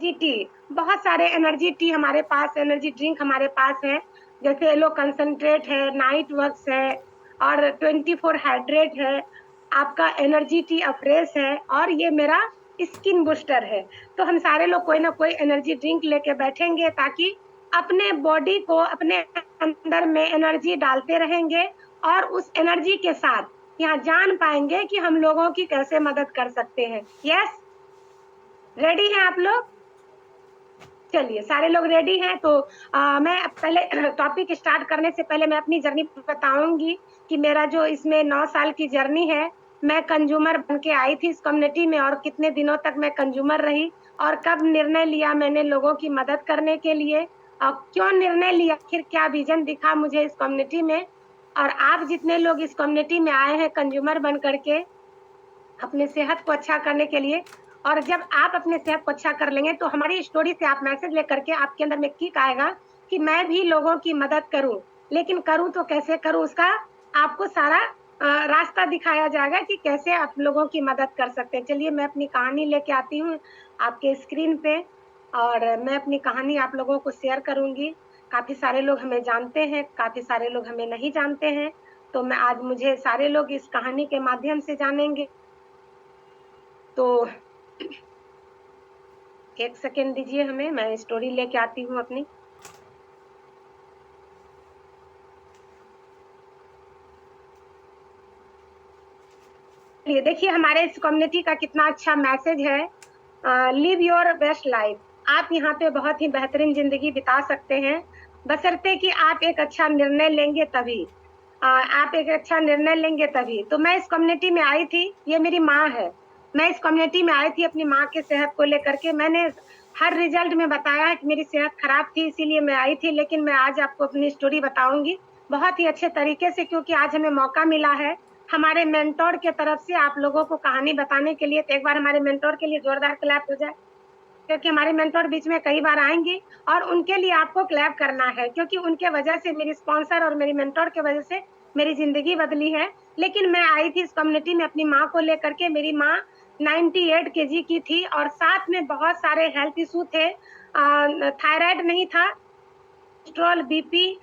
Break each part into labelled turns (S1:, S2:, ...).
S1: Energy T, बहुत सारे energy T हमारे पास, एनर्जी ड्रिंक हमारे पास है, जैसे येलो कंसंट्रेट है, नाइट वर्क्स है और 24 हाइड्रेट है, आपका एनर्जी टी अफ्रेश है और ये मेरा स्किन बूस्टर है। तो हम सारे लोग कोई ना कोई एनर्जी ड्रिंक लेके बैठेंगे ताकि अपने बॉडी को, अपने अंदर में एनर्जी डालते रहेंगे और उस एनर्जी के साथ यहाँ जान पाएंगे कि हम लोगों की कैसे मदद कर सकते हैं। यस, रेडी हैं आप लोग? चलिए, सारे लोग रेडी हैं तो मैं पहले टॉपिक स्टार्ट करने से पहले मैं अपनी जर्नी बताऊंगी कि मेरा जो इसमें 9 साल की जर्नी है, मैं कंज्यूमर बन के आई थी इस कम्युनिटी में और कितने दिनों तक मैं कंज्यूमर रही और कब निर्णय लिया मैंने लोगों की मदद करने के लिए और क्यों निर्णय लिया, फिर क्या विजन दिखा मुझे इस कम्युनिटी में। और आप जितने लोग इस कम्युनिटी में आए हैं कंज्यूमर बन करके अपने सेहत को अच्छा करने के लिए, और जब आप अपने सेहत को अच्छा कर लेंगे तो हमारी स्टोरी से आप मैसेज लेकर के आपके अंदर में किक आएगा कि मैं भी लोगों की मदद करूं, लेकिन करूं तो कैसे करूं, उसका आपको सारा रास्ता दिखाया जाएगा कि कैसे आप लोगों की मदद कर सकते हैं। चलिए, मैं अपनी कहानी लेके आती हूँ आपके स्क्रीन पे और मैं अपनी कहानी आप लोगों को शेयर करूंगी। काफी सारे लोग हमें जानते हैं, काफी सारे लोग हमें नहीं जानते हैं, तो मैं आज मुझे सारे लोग इस कहानी के माध्यम से जानेंगे। तो एक सेकेंड दीजिए हमें, मैं स्टोरी लेके आती हूँ अपनी। ये देखिए हमारे इस कम्युनिटी का कितना अच्छा मैसेज है, लिव योर बेस्ट लाइफ। आप यहाँ पे बहुत ही बेहतरीन जिंदगी बिता सकते हैं, बशर्ते कि आप एक अच्छा निर्णय लेंगे तभी। आप एक अच्छा निर्णय लेंगे तभी। तो मैं इस कम्युनिटी में आई थी, ये मेरी माँ है। मैं इस कम्युनिटी में आई थी अपनी माँ के सेहत को लेकर के। मैंने हर रिजल्ट में बताया है कि मेरी सेहत खराब थी, इसीलिए मैं आई थी, लेकिन मैं आज आपको अपनी स्टोरी बताऊंगी बहुत ही अच्छे तरीके से, क्योंकि आज हमें मौका मिला है हमारे मेंटोर के तरफ से आप लोगों को कहानी बताने के लिए। तो एक बार हमारे मेंटोर के लिए जोरदार क्लैप हो जाए, क्योंकि हमारे मेंटोर बीच में कई बार आएंगी और उनके लिए आपको क्लैप करना है, क्योंकि उनके वजह से, मेरी स्पॉन्सर और मेरी मेंटोर के वजह से मेरी जिंदगी बदली है। लेकिन मैं आई थी इस कम्युनिटी में अपनी माँ को लेकर के। मेरी माँ 98 केजी की थी और साथ में बहुत सारे हेल्थ इशू थे। थायराइड नहीं था, cholesterol, BP,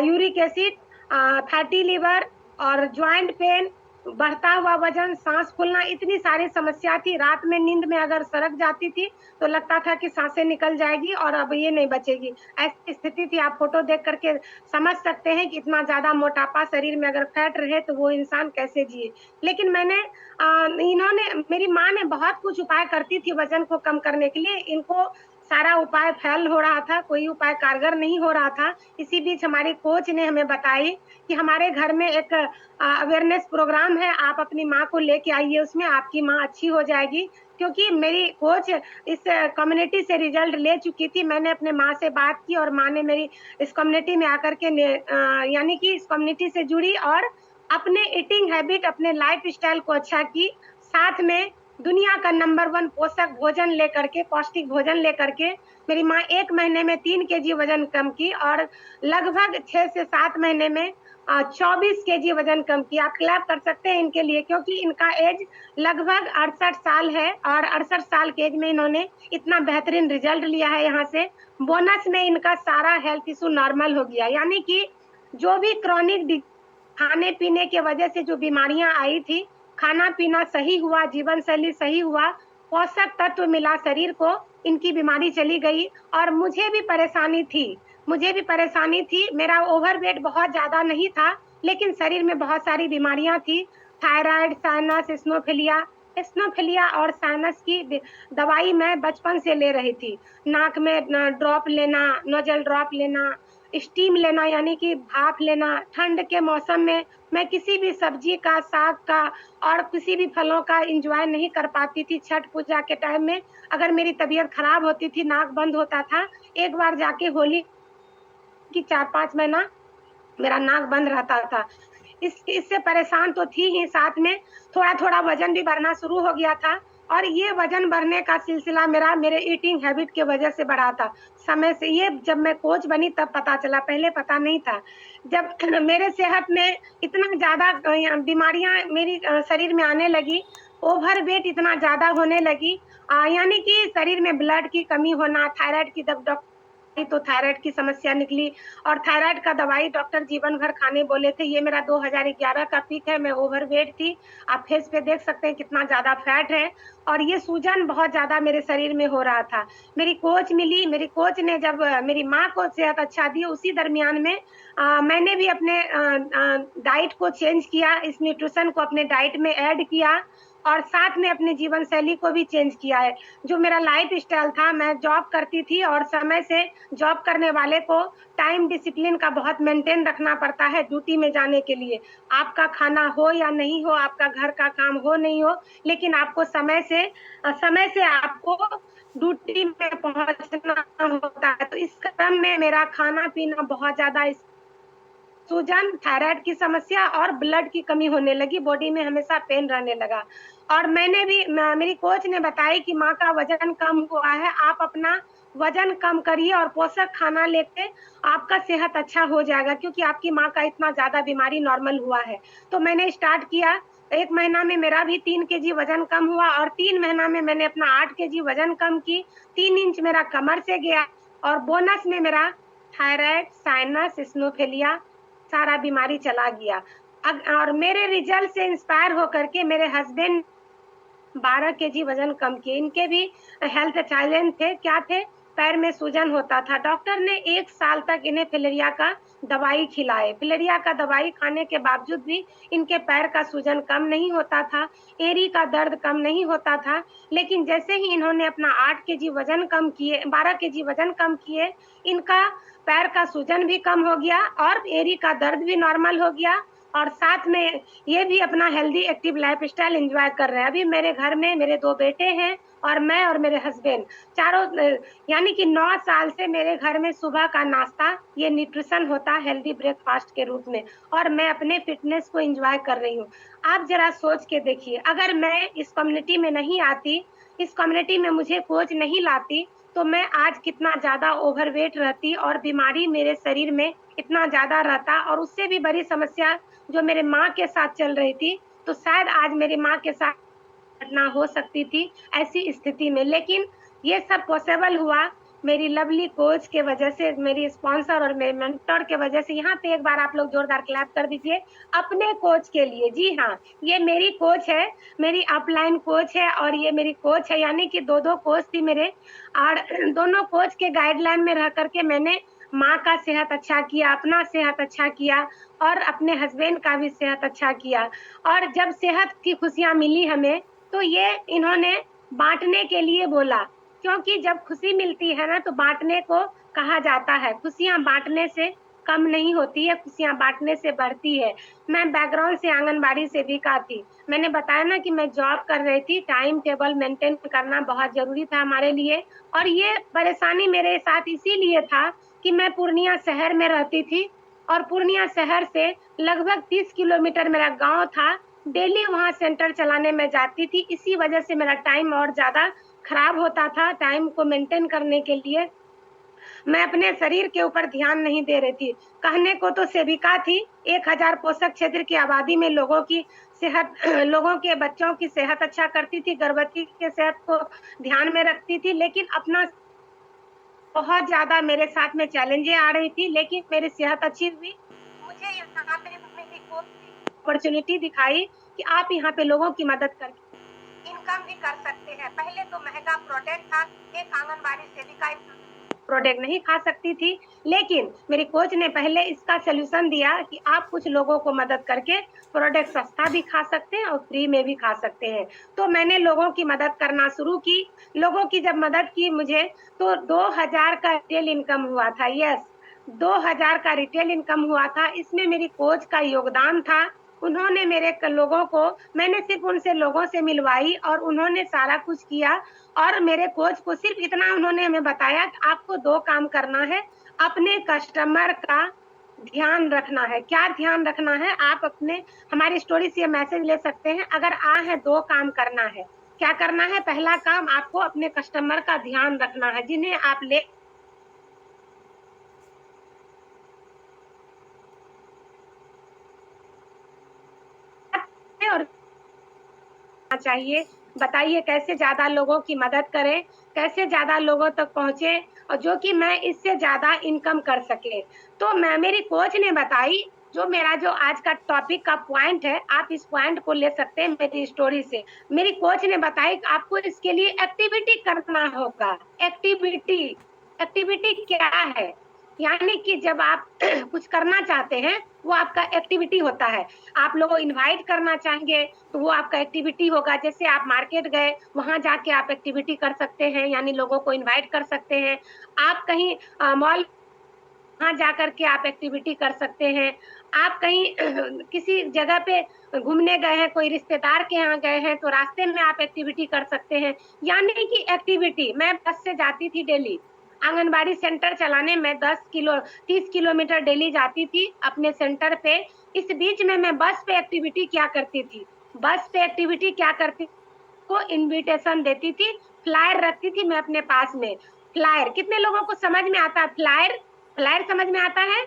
S1: uric acid, fatty liver और ज्वाइंट पेन, बढ़ता हुआ वजन, सांस फूलना, इतनी सारी समस्या थी। रात में नींद में अगर सरक जाती थी तो लगता था कि सांसें निकल जाएगी और अब ये नहीं बचेगी, ऐसी स्थिति थी। आप फोटो देख करके समझ सकते हैं कि इतना ज्यादा मोटापा शरीर में अगर फैट रहे तो वो इंसान कैसे जिए। लेकिन इन्होंने, मेरी माँ ने बहुत कुछ उपाय करती थी वजन को कम करने के लिए। इनको सारा उपाय फेल हो रहा था, कोई उपाय कारगर नहीं हो रहा था। इसी बीच हमारी कोच ने हमें बताई कि हमारे घर में एक अवेयरनेस प्रोग्राम है, आप अपनी माँ को लेके आइए, उसमें आपकी माँ अच्छी हो जाएगी। क्योंकि मेरी कोच इस कम्युनिटी से रिजल्ट ले चुकी थी। मैंने अपने माँ से बात की और माँ ने मेरी इस कम्युनिटी में आकर के यानी कि इस कम्युनिटी से जुड़ी और अपने ईटिंग हैबिट, अपने लाइफ स्टाइल को अच्छा की, साथ में दुनिया का नंबर 1 पोषक भोजन लेकर के, पौष्टिक भोजन लेकर के मेरी माँ 1 महीने में 3 केजी वजन कम की और लगभग 6 से 7 महीने में 24 केजी वजन कम किया। आप क्लैप कर सकते हैं इनके लिए, क्योंकि इनका एज लगभग 68 साल है और 68 साल के एज में इन्होंने इतना बेहतरीन रिजल्ट लिया है। यहाँ से बोनस में इनका सारा हेल्थ इशू नॉर्मल हो गया, यानी कि जो भी क्रॉनिक खाने पीने के वजह से जो बीमारियां आई थी, खाना पीना सही हुआ, जीवन शैली सही हुआ, पोषक तत्व मिला शरीर को, इनकी बीमारी चली गई। और मुझे भी परेशानी थी, मेरा ओवरवेट बहुत ज्यादा नहीं था, लेकिन शरीर में बहुत सारी बीमारियां थी, थायराइड, साइनस, स्नोफिलिया और साइनस की दवाई मैं बचपन से ले रही थी। नाक में ड्रॉप लेना, नोजल ड्रॉप लेना, स्टीम लेना यानी कि भाप लेना। ठंड के मौसम में मैं किसी भी सब्जी का, साग का और किसी भी फलों का एंजॉय नहीं कर पाती थी। छठ पूजा के टाइम में अगर मेरी तबीयत खराब होती थी, नाक बंद होता था, एक बार जाके होली की 4-5 महीना मेरा नाक बंद रहता था। इससे परेशान तो थी ही, साथ में थोड़ा थोड़ा वजन भी बढ़ना शुरू हो गया था। और ये वजन बढ़ने का सिलसिला मेरे ईटिंग हैबिट की वजह से बढ़ा था समय से। ये जब मैं कोच बनी तब पता चला, पहले पता नहीं था। जब मेरे सेहत में इतना ज्यादा बीमारियां मेरी शरीर में आने लगी ओवरवेट इतना ज़्यादा होने लगी, यानी कि शरीर में ब्लड की कमी होना, थायराइड की जब तो थायराइड की समस्या निकली और थायराइड का दवाई डॉक्टर जीवन भर खाने बोले थे। ये मेरा 2011 का पीक है, मैं ओवरवेट थी। आप फेस पे देख सकते हैं कितना ज़्यादा फैट है और ये सूजन बहुत ज़्यादा मेरे शरीर में हो रहा था। मेरी कोच मिली, मेरी कोच ने जब मेरी माँ को सेहत अच्छा दी, उसी दरमियान में मैंने भी अपने डाइट को चेंज किया, इस न्यूट्रिशन को अपने डाइट में ऐड किया और साथ में अपनी जीवन शैली को भी चेंज किया है। जो मेरा लाइफ स्टाइल था, मैं जॉब करती थी और समय से जॉब करने वाले को टाइम डिसिप्लिन का बहुत मेंटेन रखना पड़ता है ड्यूटी में जाने के लिए। आपका खाना हो या नहीं हो, आपका घर का काम हो नहीं हो, लेकिन आपको समय से आपको ड्यूटी में पहुंचना होता है। तो इस क्रम में मेरा खाना पीना बहुत ज्यादा सूजन, थायराइड की समस्या और ब्लड की कमी होने लगी, बॉडी में हमेशा पेन रहने लगा। और मैंने भी मेरी कोच ने बताई कि माँ का वजन कम हुआ है, आप अपना वजन कम करिए और पोषक खाना लेके आपका सेहत अच्छा हो जाएगा, क्योंकि आपकी माँ का इतना ज़्यादा बीमारी नॉर्मल हुआ है। तो मैंने स्टार्ट किया, 1 महीना में मेरा भी 3 केजी वजन कम हुआ और 3 महीना में मैंने अपना 8 केजी वजन कम की, 3 इंच मेरा कमर से गया और बोनस में मेरा थायराइड, साइनस, इस्नोफेलिया सारा बीमारी चला गया। और मेरे रिजल्ट से इंस्पायर होकर के मेरे हस्बैंड 12 केजी वजन कम किए। इनके भी हेल्थ चैलेंज थे, क्या थे? पैर में सूजन होता था। डॉक्टर ने 1 साल तक इन्हें फिलेरिया का दवाई खिलाए। फिलेरिया का दवाई खाने के बावजूद भी इनके पैर का सूजन कम नहीं होता था, एड़ी का दर्द कम नहीं होता था। लेकिन जैसे ही इन्होंने अपना 8 केजी वजन कम किए, 12 केजी वजन कम किए, इनका पैर का सूजन भी कम हो गया और एड़ी का दर्द भी नॉर्मल हो गया और साथ में ये भी अपना हेल्दी एक्टिव लाइफस्टाइल एंजॉय कर रहे हैं। अभी मेरे घर में मेरे 2 बेटे हैं और मैं और मेरे हस्बैंड चारों, यानी कि 9 साल से मेरे घर में सुबह का नाश्ता ये न्यूट्रिशन होता है हेल्दी ब्रेकफास्ट के रूप में और मैं अपने फिटनेस को एंजॉय कर रही हूँ। आप ज़रा सोच के देखिए, अगर मैं इस कम्युनिटी में नहीं आती, इस कम्युनिटी में मुझे कोच नहीं लाती, तो मैं आज कितना ज़्यादा ओवरवेट रहती और बीमारी मेरे शरीर में इतना ज़्यादा रहता और उससे भी बड़ी समस्या जो मेरे माँ के साथ चल रही थी, तो शायद आज मेरी माँ के साथ घटना हो सकती थी ऐसी स्थिति में। लेकिन ये सब पॉसिबल हुआ मेरी लवली कोच के वजह से, मेरी स्पॉन्सर और मेरे मेंटर के वजह से। यहाँ पे एक बार आप लोग जोरदार क्लैप कर दीजिए अपने कोच के लिए। जी हाँ, ये मेरी कोच है, मेरी अपलाइन कोच है और ये मेरी कोच है, यानी कि 2-2 कोच थी मेरे और दोनों कोच के गाइडलाइन में रह कर के मैंने माँ का सेहत अच्छा किया, अपना सेहत अच्छा किया और अपने हस्बैंड का भी सेहत अच्छा किया। और जब सेहत की खुशियाँ मिली हमें, तो ये इन्होंने बाँटने के लिए बोला, क्योंकि जब खुशी मिलती है ना, तो बाँटने को कहा जाता है। खुशियाँ बाँटने से कम नहीं होती है, खुशियाँ बाँटने से बढ़ती है। मैं बैकग्राउंड से आंगनबाड़ी सेविका थी। मैंने बताया ना कि मैं जॉब कर रही थी, टाइम टेबल मेंटेन करना बहुत ज़रूरी था हमारे लिए और ये परेशानी मेरे साथ इसीलिए था कि मैं पूर्णिया शहर में रहती थी और पूर्णिया शहर से लगभग 30 किलोमीटर मेरा गाँव था। डेली वहाँ सेंटर चलाने मैं जाती थी, इसी वजह से मेरा टाइम और ज़्यादा खराब होता था। टाइम को मेंटेन करने के लिए मैं अपने शरीर के ऊपर ध्यान नहीं दे रही थी। कहने को तो सेविका थी, 1000 पोषक क्षेत्र की आबादी में लोगों की सेहत लोगों के बच्चों की सेहत अच्छा करती थी, गर्भवती के सेहत को ध्यान में रखती थी, लेकिन अपना बहुत ज़्यादा मेरे साथ में चैलेंजें आ रही थी, लेकिन मेरी सेहत अच्छी हुई। मुझे यहाँ पे मेरी कोच ने अपॉर्च्युनिटी दिखाई कि आप यहाँ पे लोगों की मदद करके इनकम भी कर सकते हैं। पहले तो महँगा प्रोडक्ट था, एक आंगनबाड़ी सेविका प्रोडक्ट नहीं खा सकती थी, लेकिन मेरी कोच ने पहले इसका सॉल्यूशन दिया कि आप कुछ लोगों को मदद करके प्रोडक्ट सस्ता भी खा सकते हैं और फ्री में भी खा सकते हैं। तो मैंने लोगों की मदद करना शुरू की। लोगों की जब मदद की मुझे, तो 2000 का रिटेल इनकम हुआ था। यस, 2000 का रिटेल इनकम हुआ था। इसमें मेरी कोच का योगदान था। उन्होंने मेरे लोगों को, मैंने सिर्फ उनसे लोगों से मिलवाई और उन्होंने सारा कुछ किया और मेरे कोच को सिर्फ इतना उन्होंने हमें बताया कि आपको 2 काम करना है, अपने कस्टमर का ध्यान रखना है। क्या ध्यान रखना है? आप अपने हमारी स्टोरी से ये मैसेज ले सकते हैं, अगर है 2 काम करना है। क्या करना है? पहला काम आपको अपने कस्टमर का ध्यान रखना है, जिन्हें आप ले और चाहिए? बताइए कैसे ज़्यादा लोगों की मदद करें, कैसे ज़्यादा लोगों तक पहुँचे और जो कि मैं इससे ज़्यादा इनकम कर सके। तो मैं मेरी कोच ने बताई, जो मेरा जो आज का टॉपिक का पॉइंट है, आप इस पॉइंट को ले सकते हैं मेरी स्टोरी से। मेरी कोच ने बताई कि आपको इसके लिए एक्टिविटी करना होगा। एक्टिविटी, एक्टिविटी क्या है? यानी कि जब आप कुछ करना चाहते हैं, वो आपका एक्टिविटी होता है। आप लोगों को इनवाइट करना चाहेंगे, तो वो आपका एक्टिविटी होगा। जैसे आप मार्केट गए, वहाँ जाके आप एक्टिविटी कर सकते हैं, यानी लोगों को इनवाइट कर सकते हैं। आप कहीं मॉल, वहाँ जाकर के आप एक्टिविटी कर सकते हैं। आप कहीं किसी जगह पे घूमने गए हैं, कोई रिश्तेदार के यहाँ गए हैं, तो रास्ते में आप एक्टिविटी कर सकते हैं। यानी कि एक्टिविटी, मैं बस से जाती थी डेली, आंगनबाड़ी सेंटर चलाने में 30 किलोमीटर डेली जाती थी अपने सेंटर पे। इस बीच में मैं बस पे एक्टिविटी क्या करती थी, बस पे एक्टिविटी क्या करती को इन्विटेशन देती थी, फ्लायर रखती थी मैं अपने पास में। फ्लायर कितने लोगों को समझ में आता है? फ्लायर, फ्लायर समझ में आता है?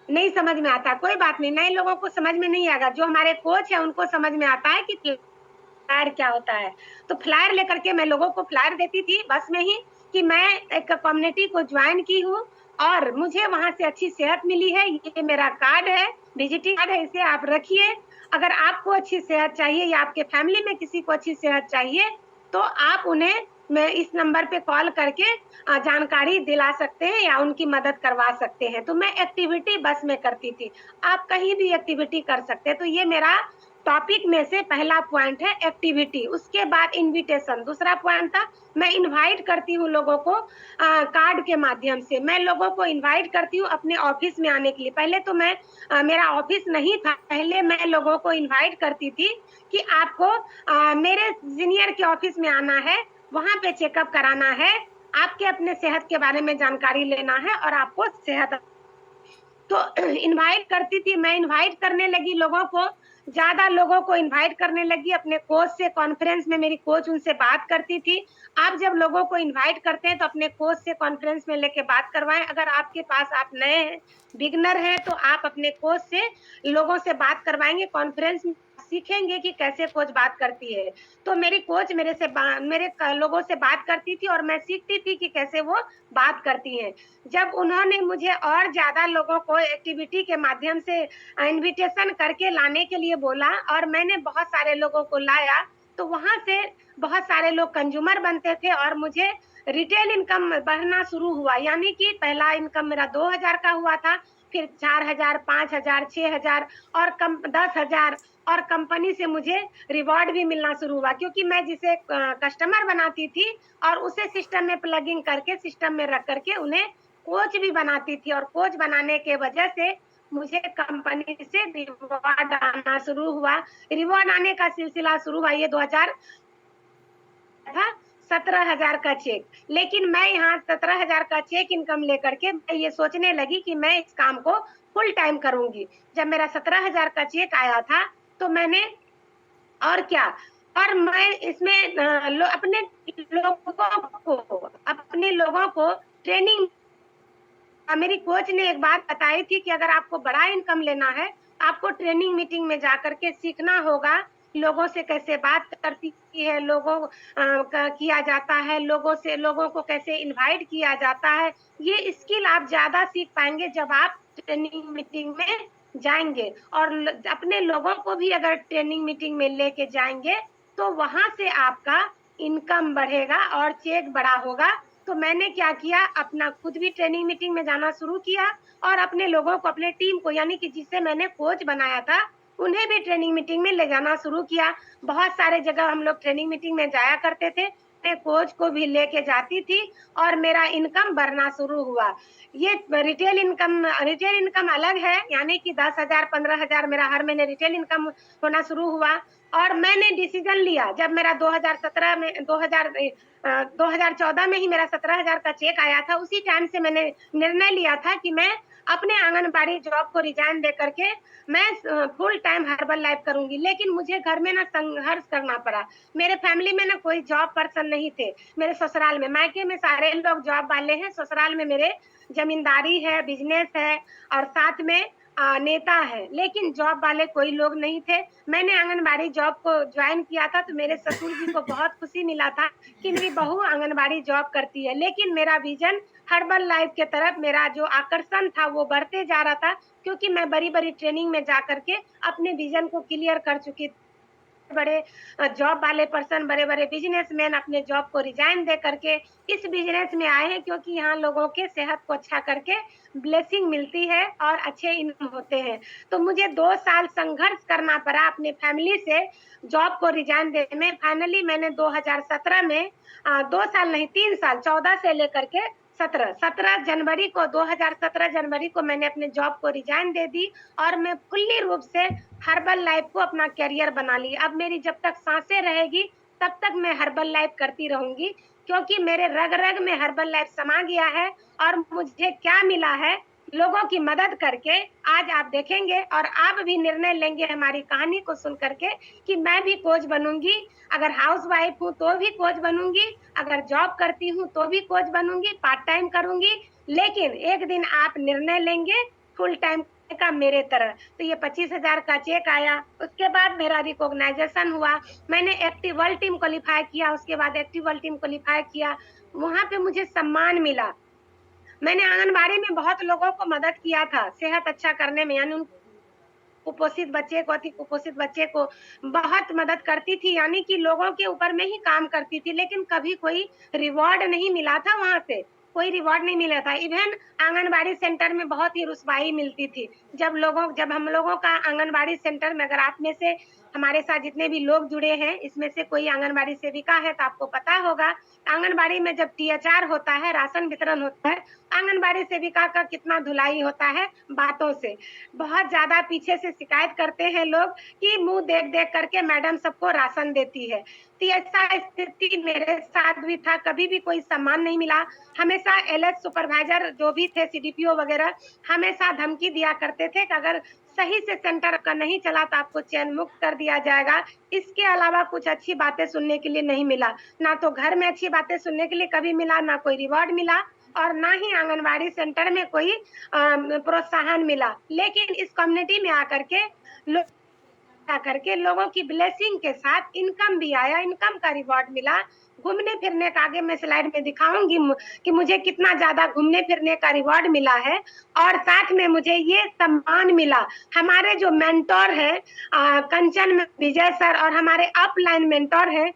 S1: नहीं समझ में आता, कोई बात नहीं, नए लोगों को समझ में नहीं आएगा। जो हमारे कोच है उनको समझ में आता है कि फ्लायर क्या होता है। तो फ्लायर लेकर के मैं लोगों को फ्लायर देती थी बस में ही, कि मैं एक कम्युनिटी को ज्वाइन की हूँ और मुझे वहां से अच्छी सेहत मिली है। ये मेरा कार्ड है, विजिटिंग कार्ड है, इसे आप रखिए। अगर आपको अच्छी सेहत चाहिए या आपके फैमिली में किसी को अच्छी सेहत चाहिए, तो आप उन्हें मैं इस नंबर पे कॉल करके जानकारी दिला सकते हैं या उनकी मदद करवा सकते हैं। तो मैं एक्टिविटी बस में करती थी। आप कहीं भी एक्टिविटी कर सकते हैं। तो ये मेरा टॉपिक में से पहला पॉइंट है एक्टिविटी। उसके बाद इन्विटेशन, दूसरा पॉइंट था मैं इनवाइट करती हूँ लोगों को कार्ड के माध्यम से। मैं लोगों को इनवाइट करती हूँ अपने ऑफिस में आने के लिए। पहले तो मैं मेरा ऑफिस नहीं था, पहले मैं लोगों को इनवाइट करती थी कि आपको मेरे सीनियर के ऑफिस में आना है, वहां पे चेकअप कराना है, आपके अपने सेहत के बारे में जानकारी लेना है और आपको सेहत। तो इनवाइट करती थी मैं, इनवाइट करने लगी लोगों को, ज़्यादा लोगों को इनवाइट करने लगी अपने कोच से। कॉन्फ्रेंस में मेरी कोच उनसे बात करती थी। आप जब लोगों को इनवाइट करते हैं तो अपने कोच से कॉन्फ्रेंस में लेके बात करवाएं। अगर आपके पास आप नए हैं, बिगनर हैं, तो आप अपने कोच से लोगों से बात करवाएंगे, कॉन्फ्रेंस में सीखेंगे कि कैसे कोच बात करती है। तो मेरी कोच मेरे लोगों से बात करती थी और मैं सीखती थी कि कैसे वो बात करती हैं। जब उन्होंने मुझे और ज़्यादा लोगों को एक्टिविटी के माध्यम से इन्विटेशन करके लाने के लिए बोला और मैंने बहुत सारे लोगों को लाया, तो वहाँ से बहुत सारे लोग कंज्यूमर बनते थे और मुझे रिटेल इनकम बढ़ना शुरू हुआ। यानी कि पहला इनकम मेरा 2000 का हुआ था, फिर 4000, 5000, 6000 और 10,000, और कंपनी से मुझे रिवॉर्ड भी मिलना शुरू हुआ, क्योंकि मैं जिसे कस्टमर बनाती थी और उसे सिस्टम में प्लगिंग करके सिस्टम में रख करके उन्हें कोच भी बनाती थी, और कोच बनाने के वजह से मुझे कंपनी से रिवॉर्ड आना शुरू हुआ। रिवॉर्ड आने का सिलसिला शुरू हुआ, ये 2000 था, 17,000 का चेक। लेकिन मैं यहाँ 17,000 का चेक इनकम लेकर के मैं ये सोचने लगी कि मैं इस काम को फुल टाइम करूंगी। जब मेरा 17,000 का चेक आया था, तो मैंने और क्या, और मैं इसमें अपने लोगों को ट्रेनिंग, मेरी कोच ने एक बात बताई थी कि अगर आपको बड़ा इनकम लेना है, आपको ट्रेनिंग मीटिंग में जाकर के सीखना होगा, लोगों से कैसे बात करती है, लोगों का किया जाता है, लोगों को कैसे इनवाइट किया जाता है। ये स्किल आप ज़्यादा सीख पाएँगे जब आप ट्रेनिंग मीटिंग में जाएँगे, और अपने लोगों को भी अगर ट्रेनिंग मीटिंग में लेके जाएँगे, तो वहाँ से आपका इनकम बढ़ेगा और चेक बड़ा होगा। तो मैंने क्या किया, अपना खुद भी ट्रेनिंग मीटिंग में जाना शुरू किया और अपने लोगों को, अपने टीम को, यानी कि जिसे मैंने कोच बनाया था, उन्हें भी ट्रेनिंग मीटिंग में ले जाना शुरू किया। बहुत सारे जगह हम लोग ट्रेनिंग मीटिंग में जाया करते थे। मैं कोच को भी लेके जाती थी और मेरा इनकम बढ़ना शुरू हुआ। ये रिटेल इनकम अलग है, यानी कि 10,000, 15,000 मेरा हर महीने रिटेल इनकम होना शुरू हुआ। और मैंने डिसीजन लिया, जब मेरा 2014 में ही मेरा 17,000 का चेक आया था, उसी टाइम से मैंने निर्णय लिया था कि मैं अपने आंगनबाड़ी जॉब को रिजाइन दे करके मैं फुल टाइम हर्बल लाइफ करूंगी। लेकिन मुझे घर में ना संघर्ष करना पड़ा। मेरे फैमिली में ना कोई जॉब पर्सन नहीं थे। मेरे ससुराल में, मायके में सारे लोग जॉब वाले हैं, ससुराल में मेरे जमींदारी है, बिजनेस है, और साथ में नेता है, लेकिन जॉब वाले कोई लोग नहीं थे। मैंने आंगनबाड़ी जॉब को जॉइन किया था तो मेरे ससुर जी को बहुत खुशी मिला था कि मेरी बहू आंगनबाड़ी जॉब करती है, लेकिन मेरा विज़न हर्बल लाइफ के तरफ मेरा जो आकर्षण था वो बढ़ते जा रहा था, क्योंकि मैं बड़ी-बड़ी ट्रेनिंग में जा कर के अपने विज़न को क्लियर कर चुकी बड़े जॉब वाले पर्सन, बड़े-बड़े बिज़नेसमैन अपने जॉब को रिज़ाइन दे करके इस बिज़नेस में आए हैं, क्योंकि यहाँ लोगों के सेहत को अच्छा करके ब्लेसिंग मिलती है और अच्छे इनकम होते हैं। तो मुझे 2 साल संघर्ष करना पड़ा अपने फैमिली से जॉब को रिज़ाइन देने में। फाइनली मैंने 2017 में 2 साल नहीं 3 साल 14 से लेकर के 17 जनवरी को 2017 जनवरी को मैंने अपने जॉब को रिज़ाइन दे दी और मैं फुल्ली रूप से हर्बल लाइफ को अपना करियर बना ली। अब मेरी जब तक साँसें रहेगी, तब तक मैं हर्बल लाइफ करती रहूँगी, क्योंकि मेरे रग-रग में हर्बल लाइफ समा गया है और मुझे क्या मिला है, लोगों की मदद करके आज आप देखेंगे और आप भी निर्णय लेंगे हमारी कहानी को सुन कर के कि मैं भी कोच बनूँगी। अगर हाउसवाइफ हूँ, तो भी कोच बनूँगी, अगर जॉब करती हूँ, तो भी कोच बनूँगी, पार्ट टाइम करूँगी, लेकिन एक दिन आप निर्णय लेंगे फुल टाइम का मेरे तरह। तो ये 25,000 का चेक आया, उसके बाद मेरा रिकॉग्नाइज़ेशन हुआ। मैंने एक्टिव वर्ल्ड टीम क्वालीफाई किया, उसके बाद एक्टिव वर्ल्ड टीम क्वालीफाई किया, वहाँ पे मुझे सम्मान मिला। मैंने आंगनबाड़ी में बहुत लोगों को मदद किया था, सेहत अच्छा करने में, यानी उन कुपोषित बच्चे को, अति कुपोषित बच्चे को बहुत मदद करती थी, यानी कि लोगों के ऊपर में ही काम करती थी, लेकिन कभी कोई रिवॉर्ड नहीं मिला था वहाँ से, कोई रिवॉर्ड नहीं मिला था। इवेन आंगनबाड़ी सेंटर में बहुत ही रुसवाई मिलती थी। जब हम लोगों का आंगनबाड़ी सेंटर में, अगर आप में से हमारे साथ जितने भी लोग जुड़े हैं, इसमें से कोई आंगनबाड़ी सेविका है तो आपको पता होगा, आंगनबाड़ी में जब टीएचआर होता है, राशन वितरण होता है, आंगनबाड़ी सेविका का कितना धुलाई होता है बातों से। बहुत ज़्यादा पीछे से शिकायत करते हैं लोग कि मुँह देख-देख करके मैडम सबको राशन देती है। तो ऐसा स्थिति मेरे साथ भी था, कभी भी कोई सम्मान नहीं मिला। हमेशा एलएच सुपरवाइज़र जो भी थे सीडीपीओ वगैरह, हमेशा धमकी दिया करते थे कि अगर सही से सेंटर का नहीं चला तो आपको चयन मुक्त कर दिया जाएगा। इसके अलावा कुछ अच्छी बातें सुनने के लिए नहीं मिला। ना तो घर में अच्छी बातें सुनने के लिए कभी मिला, ना कोई रिवॉर्ड मिला और ना ही आंगनबाड़ी सेंटर में कोई प्रोत्साहन मिला। लेकिन इस कम्युनिटी में आकर के लोगों की ब्लेसिंग के साथ इनकम भी आया, इनकम का रिवॉर्ड मिला। घूमने-फिरने का आगे मैं स्लाइड में दिखाऊँगी कि मुझे कितना ज़्यादा घूमने-फिरने का रिवॉर्ड मिला है और साथ में मुझे ये सम्मान मिला। हमारे जो मेंटर हैं कंचन विजय सर और हमारे अपलाइन मेंटर हैं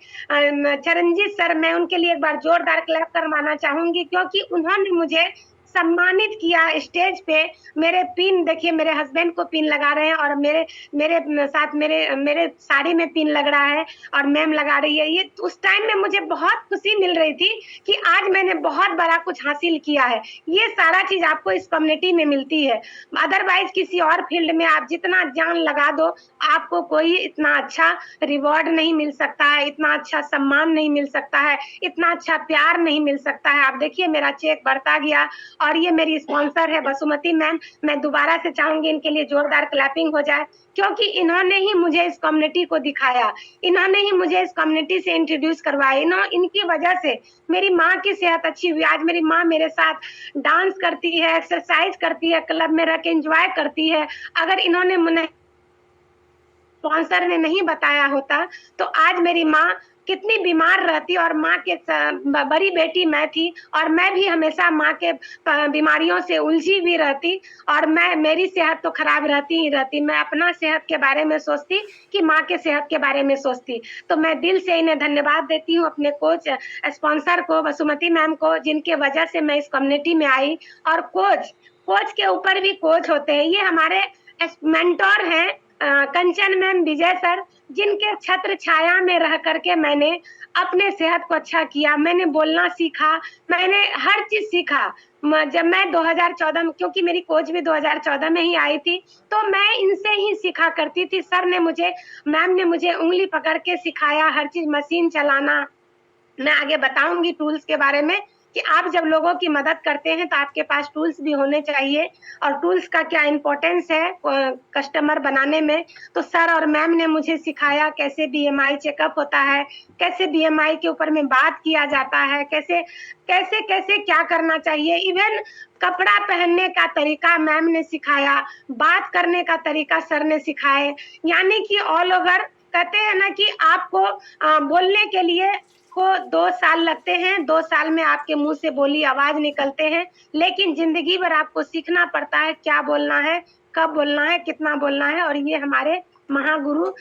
S1: चरणजीत सर, मैं उनके लिए एक बार जोरदार क्लैप करवाना चाहूँगी, क्योंकि उन्होंने मुझे सम्मानित किया स्टेज पे। मेरे पिन देखिए, मेरे हस्बैंड को पिन लगा रहे हैं और मेरे मेरे साथ मेरे साड़ी में पिन लग रहा है और मैम लगा रही है। ये उस टाइम में मुझे बहुत खुशी मिल रही थी कि आज मैंने बहुत बड़ा कुछ हासिल किया है। ये सारा चीज़ आपको इस कम्युनिटी में मिलती है। अदरवाइज़ किसी और फील्ड में आप जितना जान लगा दो, आपको कोई इतना अच्छा रिवॉर्ड नहीं मिल सकता है, इतना अच्छा सम्मान नहीं मिल सकता है, इतना अच्छा प्यार नहीं मिल सकता है। आप देखिए मेरा चेक बढ़ता गया और ये मेरी स्पॉन्सर है बसुमती मैम। मैं दोबारा से चाहूँगी इनके लिए जोरदार क्लैपिंग हो जाए, क्योंकि इन्होंने ही मुझे इस कम्युनिटी को दिखाया, इन्होंने ही मुझे इस कम्युनिटी से इंट्रोड्यूस करवाया। इनकी वजह से मेरी माँ की सेहत अच्छी हुई। आज मेरी माँ मेरे साथ डांस करती है, एक्सरसाइज करती है, क्लब में रह के एन्जॉय करती है। अगर इन्होंने मुझे स्पॉन्सर ने नहीं बताया होता, तो आज मेरी माँ कितनी बीमार रहती और माँ के बड़ी बेटी मैं थी और मैं भी हमेशा माँ के बीमारियों से उलझी हुई रहती और मेरी सेहत तो खराब रहती ही रहती। मैं अपना सेहत के बारे में सोचती कि माँ के सेहत के बारे में सोचती। तो मैं दिल से इन्हें धन्यवाद देती हूँ, अपने कोच स्पॉन्सर को, बसुमती मैम को, जिनके वजह से मैं इस कम्युनिटी में आई। और कोच के ऊपर भी कोच होते हैं। ये हमारे मेंटर हैं कंचन मैम, विजय सर, जिनके छत्र छाया में रह करके मैंने अपने सेहत को अच्छा किया। मैंने बोलना सीखा, मैंने हर चीज़ सीखा। जब मैं 2014 में, क्योंकि मेरी कोच भी 2014 में ही आई थी, तो मैं इनसे ही सीखा करती थी। मैम ने मुझे उँगली पकड़ के सिखाया हर चीज़, मशीन चलाना। मैं आगे बताऊँगी टूल्स के बारे में कि आप जब लोगों की मदद करते हैं तो आपके पास टूल्स भी होने चाहिए और टूल्स का क्या इम्पोर्टेंस है कस्टमर बनाने में। तो सर और मैम ने मुझे सिखाया कैसे बीएमआई चेकअप होता है, कैसे बीएमआई के ऊपर में बात किया जाता है, कैसे-कैसे क्या करना चाहिए। इवन कपड़ा पहनने का तरीका मैम ने सिखाया, बात करने का तरीका सर ने सिखाए, यानी कि ऑल ओवर कहते हैं ना कि आपको बोलने के लिए को 2 साल लगते हैं, 2 साल में आपके मुँह से बोली आवाज़ निकलते हैं, लेकिन ज़िंदगी भर आपको सीखना पड़ता है, क्या बोलना है, कब बोलना है, कितना बोलना है और ये हमारे महागुरु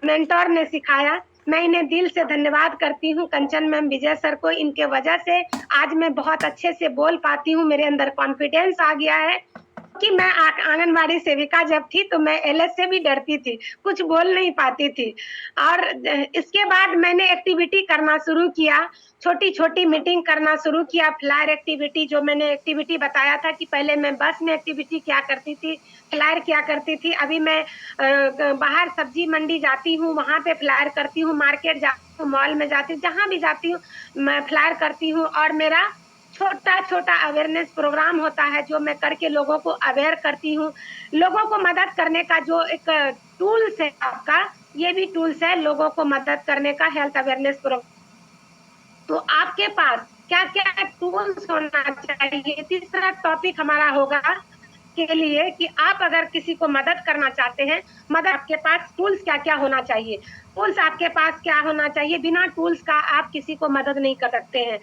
S1: मेंटर ने सिखाया। मैं इन्हें दिल से धन्यवाद करती हूँ, कंचन मैम, विजय सर को, इनके वजह से आज मैं बहुत अच्छे से बोल पाती हूँ, मेरे अंदर कॉन्फिडेंस आ गया है। कि मैं आंगनबाड़ी सेविका जब थी तो मैं एलएस से भी डरती थी, कुछ बोल नहीं पाती थी और इसके बाद मैंने एक्टिविटी करना शुरू किया, छोटी-छोटी मीटिंग करना शुरू किया, फ्लायर एक्टिविटी जो मैंने एक्टिविटी बताया था कि पहले मैं बस में एक्टिविटी किया करती थी, फ्लायर किया करती थी, अभी मैं बाहर सब्जी मंडी जाती हूँ, वहाँ पे फ्लायर करती हूँ, मार्केट जाती हूँ, मॉल में जाती हूँ, जहाँ भी जाती हूँ, मैं फ्लायर करती हूँ और मेरा छोटा-छोटा अवेयरनेस प्रोग्राम होता है, जो मैं करके लोगों को अवेयर करती हूँ। लोगों को मदद करने का जो एक टूल्स है आपका, ये भी टूल्स है लोगों को मदद करने का हेल्थ अवेयरनेस तो आपके पास क्या-क्या टूल्स होना चाहिए? तीसरा टॉपिक हमारा होगा के लिए कि आप अगर किसी को मदद करना चाहते हैं, मदद आपके पास टूल्स क्या-क्या होना चाहिए? टूल्स आपके पास क्या होना चाहिए? बिना टूल्स का आप किसी को मदद नहीं कर सकते हैं।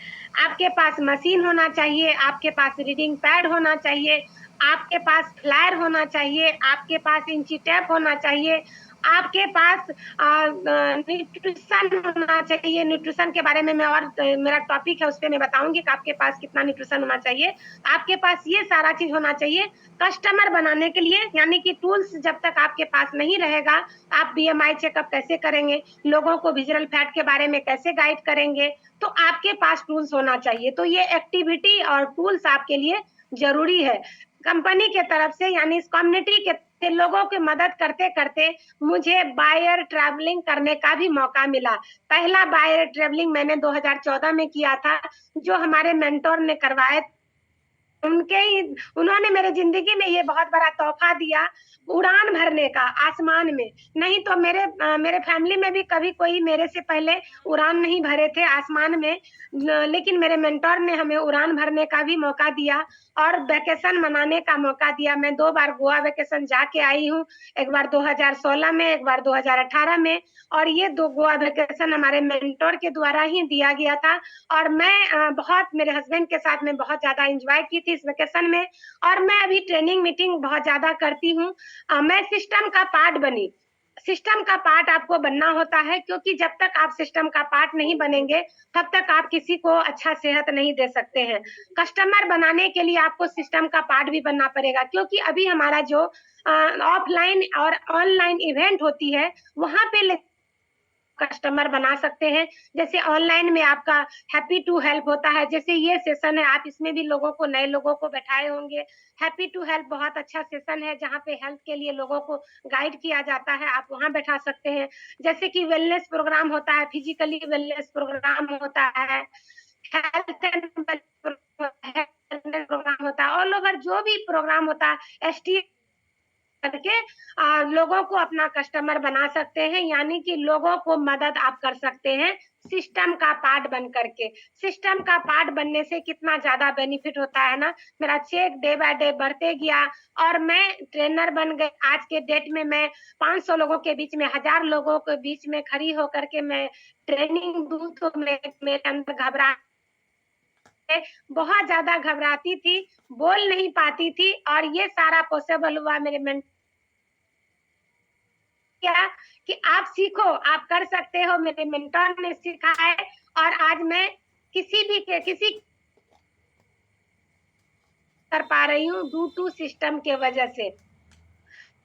S1: आपके पास मशीन होना चाहिए, आपके पास रीडिंग पैड होना चाहिए, आपके पास फ्लायर होना चाहिए, आपके पास इंची टेप होना चाहिए, आपके पास न्यूट्रिशन होना चाहिए। न्यूट्रिशन के बारे में मैं और मेरा टॉपिक है, उसपे मैं बताऊँगी कि आपके पास कितना न्यूट्रिशन होना चाहिए। आपके पास ये सारा चीज़ होना चाहिए। कस्टमर बनाने के लिए यानी कि टूल्स जब तक आपके पास नहीं रहेगा, आप बीएमआई चेकअप कैसे करेंगे? लोगों को विज़ुअल फैट के बारे में कैसे गाइड करेंगे? तो आपके पास टूल्स होना चाहिए। तो ये एक्टिविटी और टूल्स आपके लिए ज़रूरी है। कंपनी के तरफ से यानी इस कम्युनिटी के लोगों की मदद करते-करते मुझे बायर ट्रैवलिंग करने का भी मौका मिला। पहला बायर ट्रैवलिंग मैंने 2014 में किया था, जो हमारे मेंटर ने करवाए उनके ही उन्होंने मेरे ज़िंदगी में ये बहुत बड़ा तोहफ़ा दिया, उड़ान भरने का आसमान में। नहीं तो मेरे फ़ैमिली में भी कभी कोई मेरे से पहले उड़ान नहीं भरे थे आसमान में। लेकिन मेरे मेंटर ने हमें उड़ान भरने का भी मौका दिया और वैकेशन मनाने का मौका दिया। मैं 2 बार गोवा वैकेशन जाके आई हूँ, एक बार 2016 में, एक बार 2018 में और ये 2 गोवा वैकेशन हमारे मेंटर के द्वारा ही दिया गया था और मैं बहुत मेरे हस्बैंड के साथ में बहुत ज़्यादा एन्जॉय की थी इस वेकेशन में और मैं अभी ट्रेनिंग मीटिंग बहुत ज़्यादा करती हूँ। मैं सिस्टम का पार्ट बनी। सिस्टम का पार्ट आपको बनना होता है क्योंकि जब तक आप सिस्टम का पार्ट नहीं बनेंगे, तब तक आप किसी को अच्छा सेहत नहीं दे सकते हैं। कस्टमर बनाने के लिए आपको सिस्टम का पार्ट भी बनना पड़ेगा क्योंकि अभी हमारा जो ऑफलाइन और ऑनलाइन इवेंट होती है, वहाँ पे कस्टमर बना सकते हैं। जैसे ऑनलाइन में आपका हैप्पी टू हेल्प होता है, जैसे ये सेशन है, आप इसमें भी लोगों को नए लोगों को बैठाए होंगे। हैप्पी टू हेल्प बहुत अच्छा सेशन है, जहाँ पे हेल्थ के लिए लोगों को गाइड किया जाता है, आप वहाँ बैठा सकते हैं। जैसे कि वेलनेस प्रोग्राम होता है, फिजिकली वेलनेस प्रोग्राम होता है, हेल्थ एंड वेलनेस प्रोग्राम होता है, ऑल ओवर जो भी प्रोग्राम होता है, एसटी करके लोगों को अपना कस्टमर बना सकते हैं यानी कि लोगों को मदद आप कर सकते हैं सिस्टम का पार्ट बन करके। सिस्टम का पार्ट बनने से कितना ज़्यादा बेनिफिट होता है ना, मेरा चेक डे बाय डे बढ़ते गया और मैं ट्रेनर बन गई। आज के डेट में मैं 500 लोगों के बीच में, 1000 लोगों के बीच में खड़ी होकर के मैं ट्रेनिंग दूँ तो मेरे अंदर घबराहट बहुत ज़्यादा घबराती थी, बोल नहीं पाती थी और ये सारा पॉसिबल हुआ मेरे मेंटर क्या कि आप सीखो, आप कर सकते हो, मेरे मेंटर ने सिखाया है और आज मैं किसी कर पा रही हूँ ड्यू टू सिस्टम के वजह से।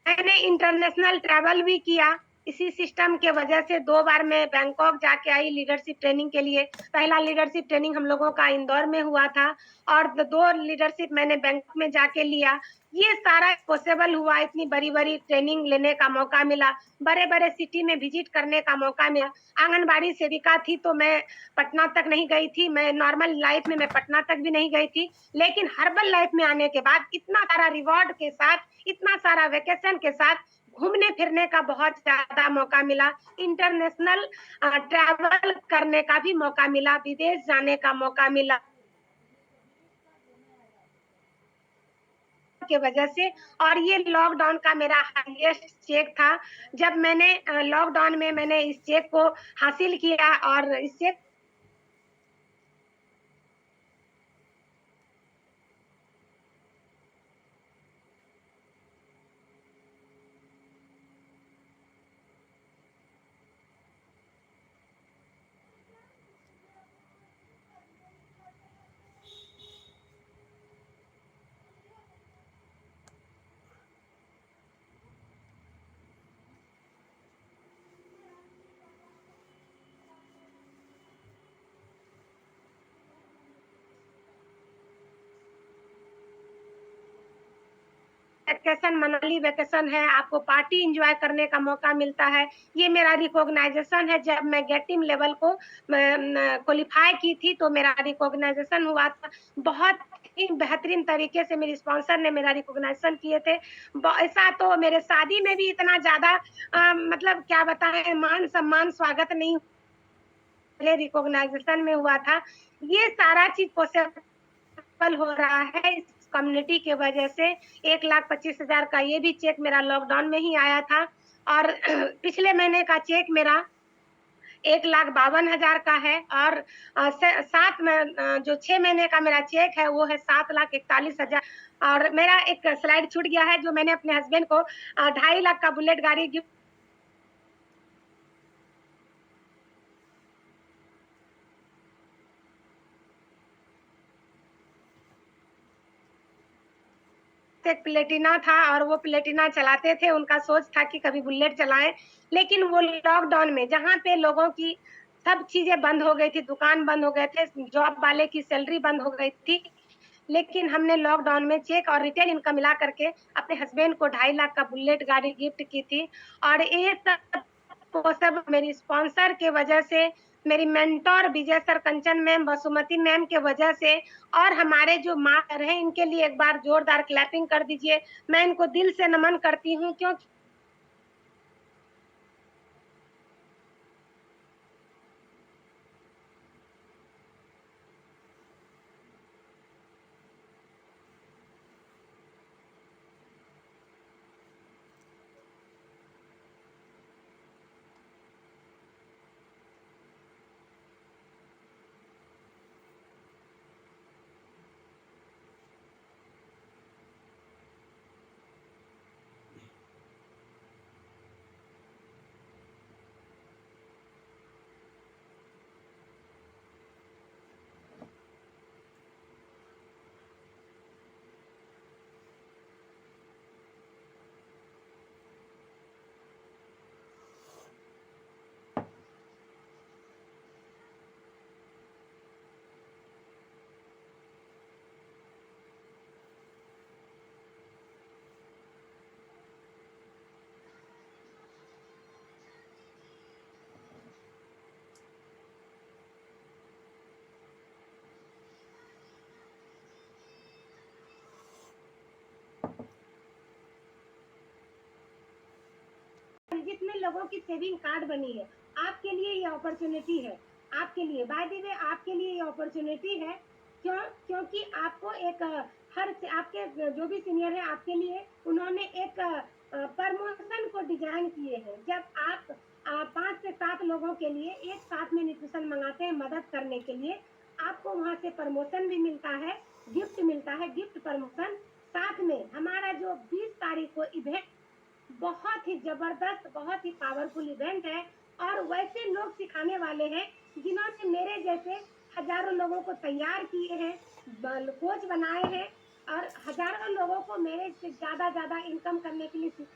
S1: मैंने इंटरनेशनल ट्रैवल भी किया, इसी सिस्टम के वजह से 2 बार मैं बैंकॉक जाके आई लीडरशिप ट्रेनिंग के लिए। पहला लीडरशिप ट्रेनिंग हम लोगों का इंदौर में हुआ था और 2 लीडरशिप मैंने बैंकॉक में जाके लिया। ये सारा पॉसिबल हुआ, इतनी बड़ी-बड़ी ट्रेनिंग लेने का मौका मिला, बड़े-बड़े सिटी में विज़िट करने का मौका मिला। आंगनबाड़ी सेविका थी तो मैं पटना तक नहीं गई थी, मैं नॉर्मल लाइफ़ में मैं पटना तक भी नहीं गई थी। लेकिन हर्बल लाइफ़ में आने के बाद इतना सारा रिवॉर्ड के साथ, इतना सारा वेकेशन के साथ घूमने-फिरने का बहुत ज़्यादा मौका मिला। इंटरनेशनल ट्रैवल करने का भी मौका मिला, विदेश जाने का मौका मिला। के वजह से। और ये लॉकडाउन का मेरा हाईएस्ट चेक था। जब मैंने लॉकडाउन में मैंने इस चेक को हासिल किया और इस चेक वैकेशन, मनाली वैकेशन है, आपको पार्टी एन्जॉय करने का मौका मिलता है। ये मेरा रिकॉग्नाइज़ेशन है। जब मैं गेट टीम लेवल को क्वालीफाई की थी, तो मेरा रिकॉग्नाइज़ेशन हुआ था। बहुत ही बेहतरीन तरीके से मेरे स्पॉन्सर ने मेरा रिकॉग्नाइज़ेशन किए थे। ब ऐसा तो मेरे शादी में भी इतना ज़्यादा मतलब क्या बताएँ, मान-सम्मान, स्वागत नहीं मेरे रिकॉग्नाइज़ेशन में हुआ था। ये सारा चीज़ पॉसिबल हो रहा है इस कम्युनिटी के वजह से। 1,25,000 का ये भी चेक मेरा लॉकडाउन में ही आया था। और पिछले महीने का चेक मेरा 1,52,000 का है। और स 7 में जो 6 महीने का मेरा चेक है वो है 7,41,000। और मेरा एक स्लाइड छूट गया है, जो मैंने अपने हस्बैंड को 2.5 लाख का बुलेट गाड़ी गिफ्ट एक प्लेटिना था और वो प्लेटिना चलाते थे। उनका सोच था कि कभी बुलेट चलाएँ, लेकिन वो लॉकडाउन में जहाँ पे लोगों की सब चीज़ें बंद हो गई थी, दुकान बंद हो गए थे, जॉब वाले की सैलरी बंद हो गई थी। लेकिन हमने लॉकडाउन में चेक और रिटेल इनकम मिला करके अपने हस्बैंड को 2.5 लाख का बुलेट गाड़ी गिफ्ट की थी। और ये सब वो सब मेरी स्पॉन्सर के वजह से, मेरी मेंटर विजय सर, कंचन मैम, वसुमती मैम के वजह से। और हमारे जो माँ हैं, इनके लिए एक बार जोरदार क्लैपिंग कर दीजिए। मैं इनको दिल से नमन करती हूँ, क्योंकि जितने लोगों की सेविंग कार्ड बनी है, आपके लिए ये अपॉर्च्युनिटी है। आपके लिए, बाय द वे, आपके लिए ये अपॉर्च्युनिटी है। क्यों? क्योंकि आपको एक हर से आपके जो भी सीनियर है, आपके लिए उन्होंने एक प्रमोशन को डिजाइन किए हैं। जब आप 5 से 7 लोगों के लिए एक साथ में न्यूट्रिशन मंगाते हैं मदद करने के लिए, आपको वहाँ से प्रमोशन भी मिलता है, गिफ्ट मिलता है, गिफ्ट प्रमोशन। साथ में हमारा जो 20 तारीख को इवेंट, बहुत ही ज़बरदस्त, बहुत ही पावरफुल इवेंट है। और वैसे लोग सिखाने वाले हैं, जिन्होंने मेरे जैसे हज़ारों लोगों को तैयार किए हैं, कोच बनाए हैं। और हज़ारों लोगों को मेरे से ज़्यादा इनकम करने के लिए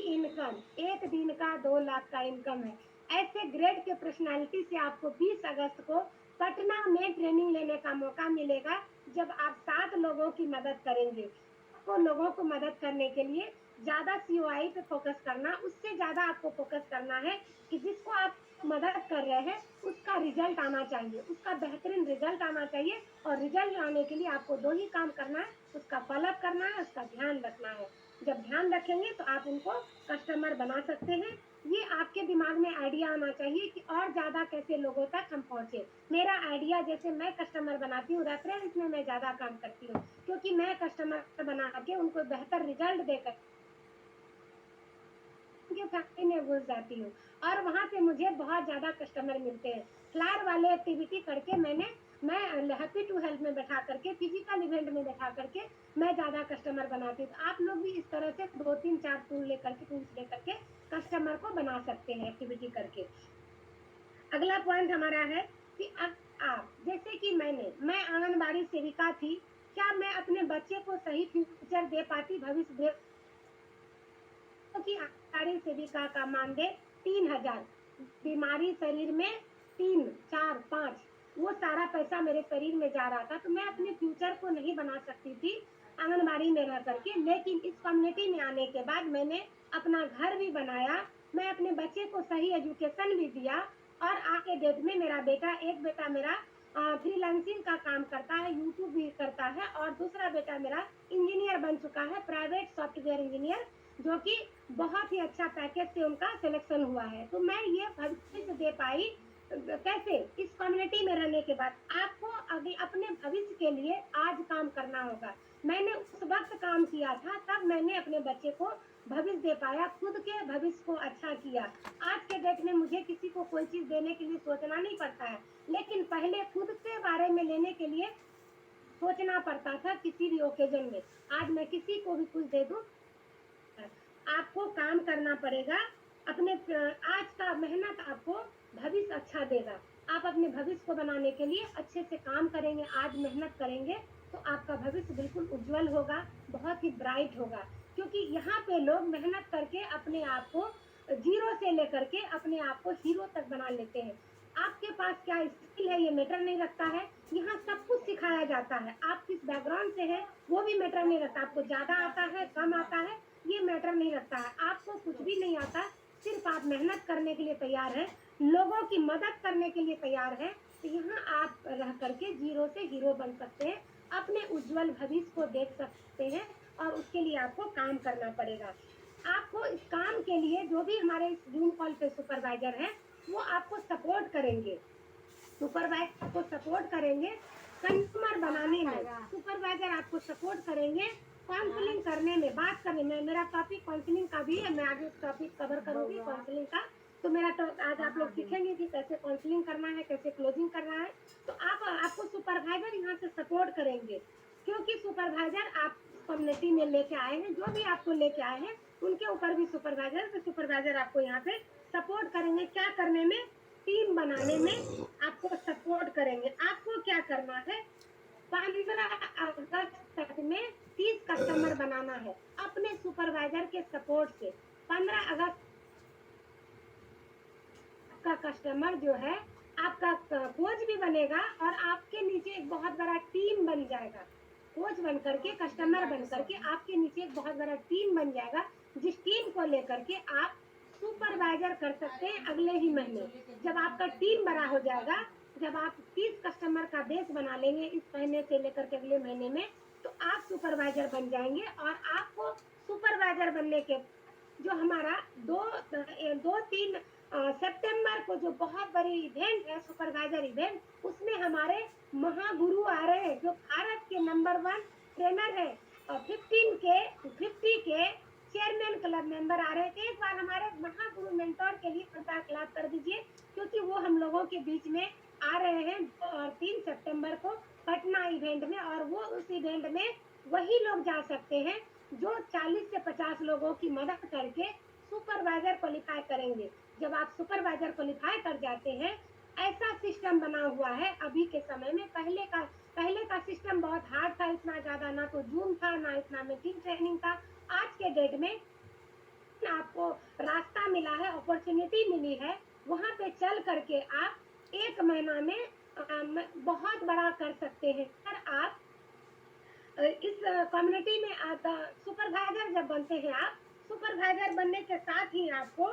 S1: इनकम, 1 दिन का 2 लाख का इनकम है। ऐसे ग्रेड के पर्सनैलिटी से आपको 20 अगस्त को पटना में ट्रेनिंग लेने का मौका मिलेगा, जब आप 7 लोगों की मदद करेंगे। आपको लोगों को मदद करने के लिए ज़्यादा सीओआई पे फ़ोकस करना, उससे ज़्यादा आपको फ़ोकस करना है कि जिसको आप मदद कर रहे हैं, उसका रिज़ल्ट आना चाहिए, उसका बेहतरीन रिज़ल्ट आना चाहिए। और रिज़ल्ट आने के लिए आपको 2 ही काम करना है, उसका फ़ॉलो-अप करना है, उसका ध्यान रखना है। जब ध्यान रखेंगे तो आप उनको कस्टमर बना सकते हैं। ये आपके दिमाग में आइडिया आना चाहिए कि और ज़्यादा कैसे लोगों तक हम पहुँचे। मेरा आइडिया, जैसे मैं कस्टमर बनाती हूँ, रेफरेंस में मैं ज़्यादा काम करती हूँ, क्योंकि मैं कस्टमर बना के उनको बेहतर रिजल्ट देकर उनके फैक्ट्री में घुस जाती हूँ और वहाँ पे मुझे बहुत ज़्यादा कस्टमर मिलते हैं। फ्लायर वाले एक्टिविटी करके मैं हैप्पी टू हेल्प में बैठा करके, फिजिकल इवेंट में बैठा करके मैं ज़्यादा कस्टमर बनाती हूँ। तो आप लोग भी इस तरह से 2-3-4 टूल्स लेकर के कस्टमर को बना सकते हैं एक्टिविटी करके। अगला पॉइंट हमारा है कि आप, जैसे कि मैं आंगनबाड़ी सेविका थी, क्या मैं अपने बच्चे को सही फ्यूचर दे पाती, भविष्य दे, क्योंकि आंगनबाड़ी सेविका का मानदेय 3,000, बीमारी शरीर में 3, 4, 5, वो सारा पैसा मेरे शरीर में जा रहा था, तो मैं अपने फ्यूचर को नहीं बना सकती थी आंगनबाड़ी में रह करके। लेकिन इस कम्युनिटी में आने के बाद मैंने अपना घर भी बनाया, मैं अपने बच्चे को सही एजुकेशन भी दिया और आज के डेट में एक बेटा मेरा फ्रीलांसिंग का काम करता है, यूट्यूब भी करता है, और दूसरा बेटा मेरा इंजीनियर बन चुका है, प्राइवेट सॉफ्टवेयर इंजीनियर, जो कि बहुत ही अच्छा पैकेज से उनका सिलेक्शन हुआ है। तो मैं ये भविष्य दे पाई कैसे, इस कम्युनिटी में रहने के बाद। आपको अभी अपने भविष्य के लिए आज काम करना होगा। मैंने उस वक्त काम किया था, तब मैंने अपने बच्चे को भविष्य दे पाया, खुद के भविष्य को अच्छा किया। आज के डेट में मुझे किसी को कोई चीज देने के लिए सोचना नहीं पड़ता है, लेकिन पहले खुद के बारे में लेने के लिए सोचना पड़ता था किसी भी ओकेजन में। आज मैं किसी को भी कुछ दे दूं, आपको काम करना पड़ेगा। अपने आज का मेहनत आपको भविष्य अच्छा देगा। आप अपने भविष्य को बनाने के लिए अच्छे से काम करेंगे, आज मेहनत करेंगे, तो आपका भविष्य बिल्कुल उज्जवल होगा, बहुत ही ब्राइट होगा। क्योंकि यहाँ पे लोग मेहनत करके अपने आप को जीरो से लेकर के अपने आप को हीरो तक बना लेते हैं। आपके पास क्या स्किल है ये मैटर नहीं रखता है, यहाँ सब कुछ सिखाया जाता है। आप किस बैकग्राउंड से है वो भी मैटर नहीं रखता, आपको ज्यादा आता है कम आता है ये मैटर नहीं रखता है। आपको कुछ भी नहीं आता, सिर्फ आप मेहनत करने के लिए तैयार है, लोगों की मदद करने के लिए तैयार है, तो यहाँ आप रह करके जीरो से हीरो बन सकते हैं, अपने उज्जवल भविष्य को देख सकते हैं। और उसके लिए आपको काम करना पड़ेगा। आपको इस काम के लिए जो भी हमारे इस जूम कॉल पे सुपरवाइजर हैं, वो आपको सपोर्ट करेंगे। सुपरवाइजर आपको सपोर्ट करेंगे कंज्यूमर बनाने में, सुपरवाइजर आपको सपोर्ट करेंगे काउंसलिंग करने में, बात करने में। मेरा टॉपिक काउंसलिंग का भी है, मैं आगे टॉपिक कवर करूंगी काउंसलिंग का। तो मेरा आज आप लोग सीखेंगे कि कैसे काउंसलिंग करना है, कैसे क्लोजिंग करना है। तो आपको सुपरवाइजर यहाँ से सपोर्ट करेंगे, क्योंकि सुपरवाइजर आप कम्युनिटी में लेके आए हैं, जो भी आपको लेके आए हैं उनके ऊपर भी सुपरवाइजर आपको यहाँ पे सपोर्ट करेंगे। क्या करने में, टीम बनाने में आपको सपोर्ट करेंगे। आपको क्या करना है, 15 अगस्त तक में 30 कस्टमर बनाना है अपने सुपरवाइजर के सपोर्ट से। 15 अगस्त का कस्टमर जो है आपका कोच भी बनेगा और आपके नीचे एक बहुत बड़ा टीम बन जाएगा। कोच बन करके, कस्टमर बन करके आपके नीचे एक बहुत बड़ा टीम बन जाएगा, जिस टीम को लेकर के आप सुपरवाइजर कर सकते हैं अगले ही महीने। जब आपका टीम बड़ा हो जाएगा, जब आप 30 कस्टमर का बेस बना लेंगे इस महीने से लेकर के अगले महीने में, तो आप सुपरवाइजर बन जाएंगे। और आपको सुपरवाइजर बनने के जो हमारा 2-3 सितंबर को जो बहुत बड़ी इवेंट है सुपरवाइजर इवेंट, उसमें हमारे महागुरु आ रहे हैं, जो भारत के नंबर 1 ट्रेनर है, और 50 के चेयरमैन क्लब मेंबर आ रहे थे। एक बार हमारे महागुरु मेंटोर के लिए प्रचार क्लास कर दीजिए, क्योंकि वो हम लोगों के बीच में आ रहे हैं 3 सितंबर को पटना इवेंट में। और वो उस इवेंट में वही लोग जा सकते हैं जो 40 से 50 लोगों की मदद करके सुपरवाइजर क्वालिफाई करेंगे। जब आप सुपरवाइजर क्वालिफाई कर जाते हैं, ऐसा सिस्टम बना हुआ है अभी के समय में। पहले का सिस्टम बहुत हार्ड था, इतना ज्यादा ना तो जूम था, ना इतना मीटिंग ट्रेनिंग था। आज के डेट में आपको रास्ता मिला है, अपॉर्चुनिटी मिली है, वहां पे चल करके आप 1 महीना में बहुत बड़ा कर सकते हैं। और आप इस कम्युनिटी में सुपरवाइजर जब बनते हैं, आप सुपरवाइजर बनने के साथ ही आपको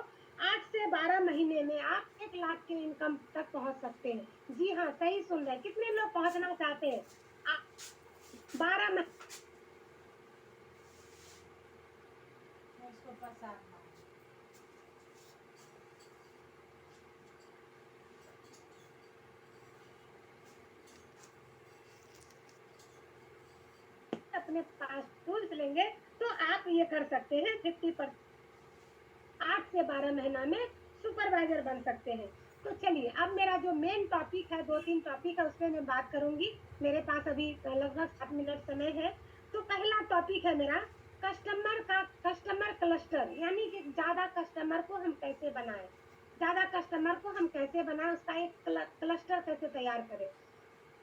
S1: 8 से 12 महीने में आप 1 लाख के इनकम तक पहुंच सकते हैं। जी हाँ, सही सुन रहे हैं। कितने लोग पहुंचना चाहते हैं? 12
S2: इसको प्रसाद
S1: अपने पास टूल्स लेंगे तो आप ये कर सकते हैं 50%, 8 से 12 महीना में सुपरवाइजर बन सकते हैं। तो चलिए, अब मेरा जो मेन टॉपिक है, 2-3 टॉपिक है, उसमें मैं बात करूंगी। मेरे पास अभी लगभग 7 मिनट समय है। तो पहला टॉपिक है मेरा कस्टमर क्लस्टर, यानी कि ज्यादा कस्टमर को हम कैसे बनाएं, ज्यादा कस्टमर को हम कैसे बनाएं, उसका एक क्लस्टर कैसे तैयार करें।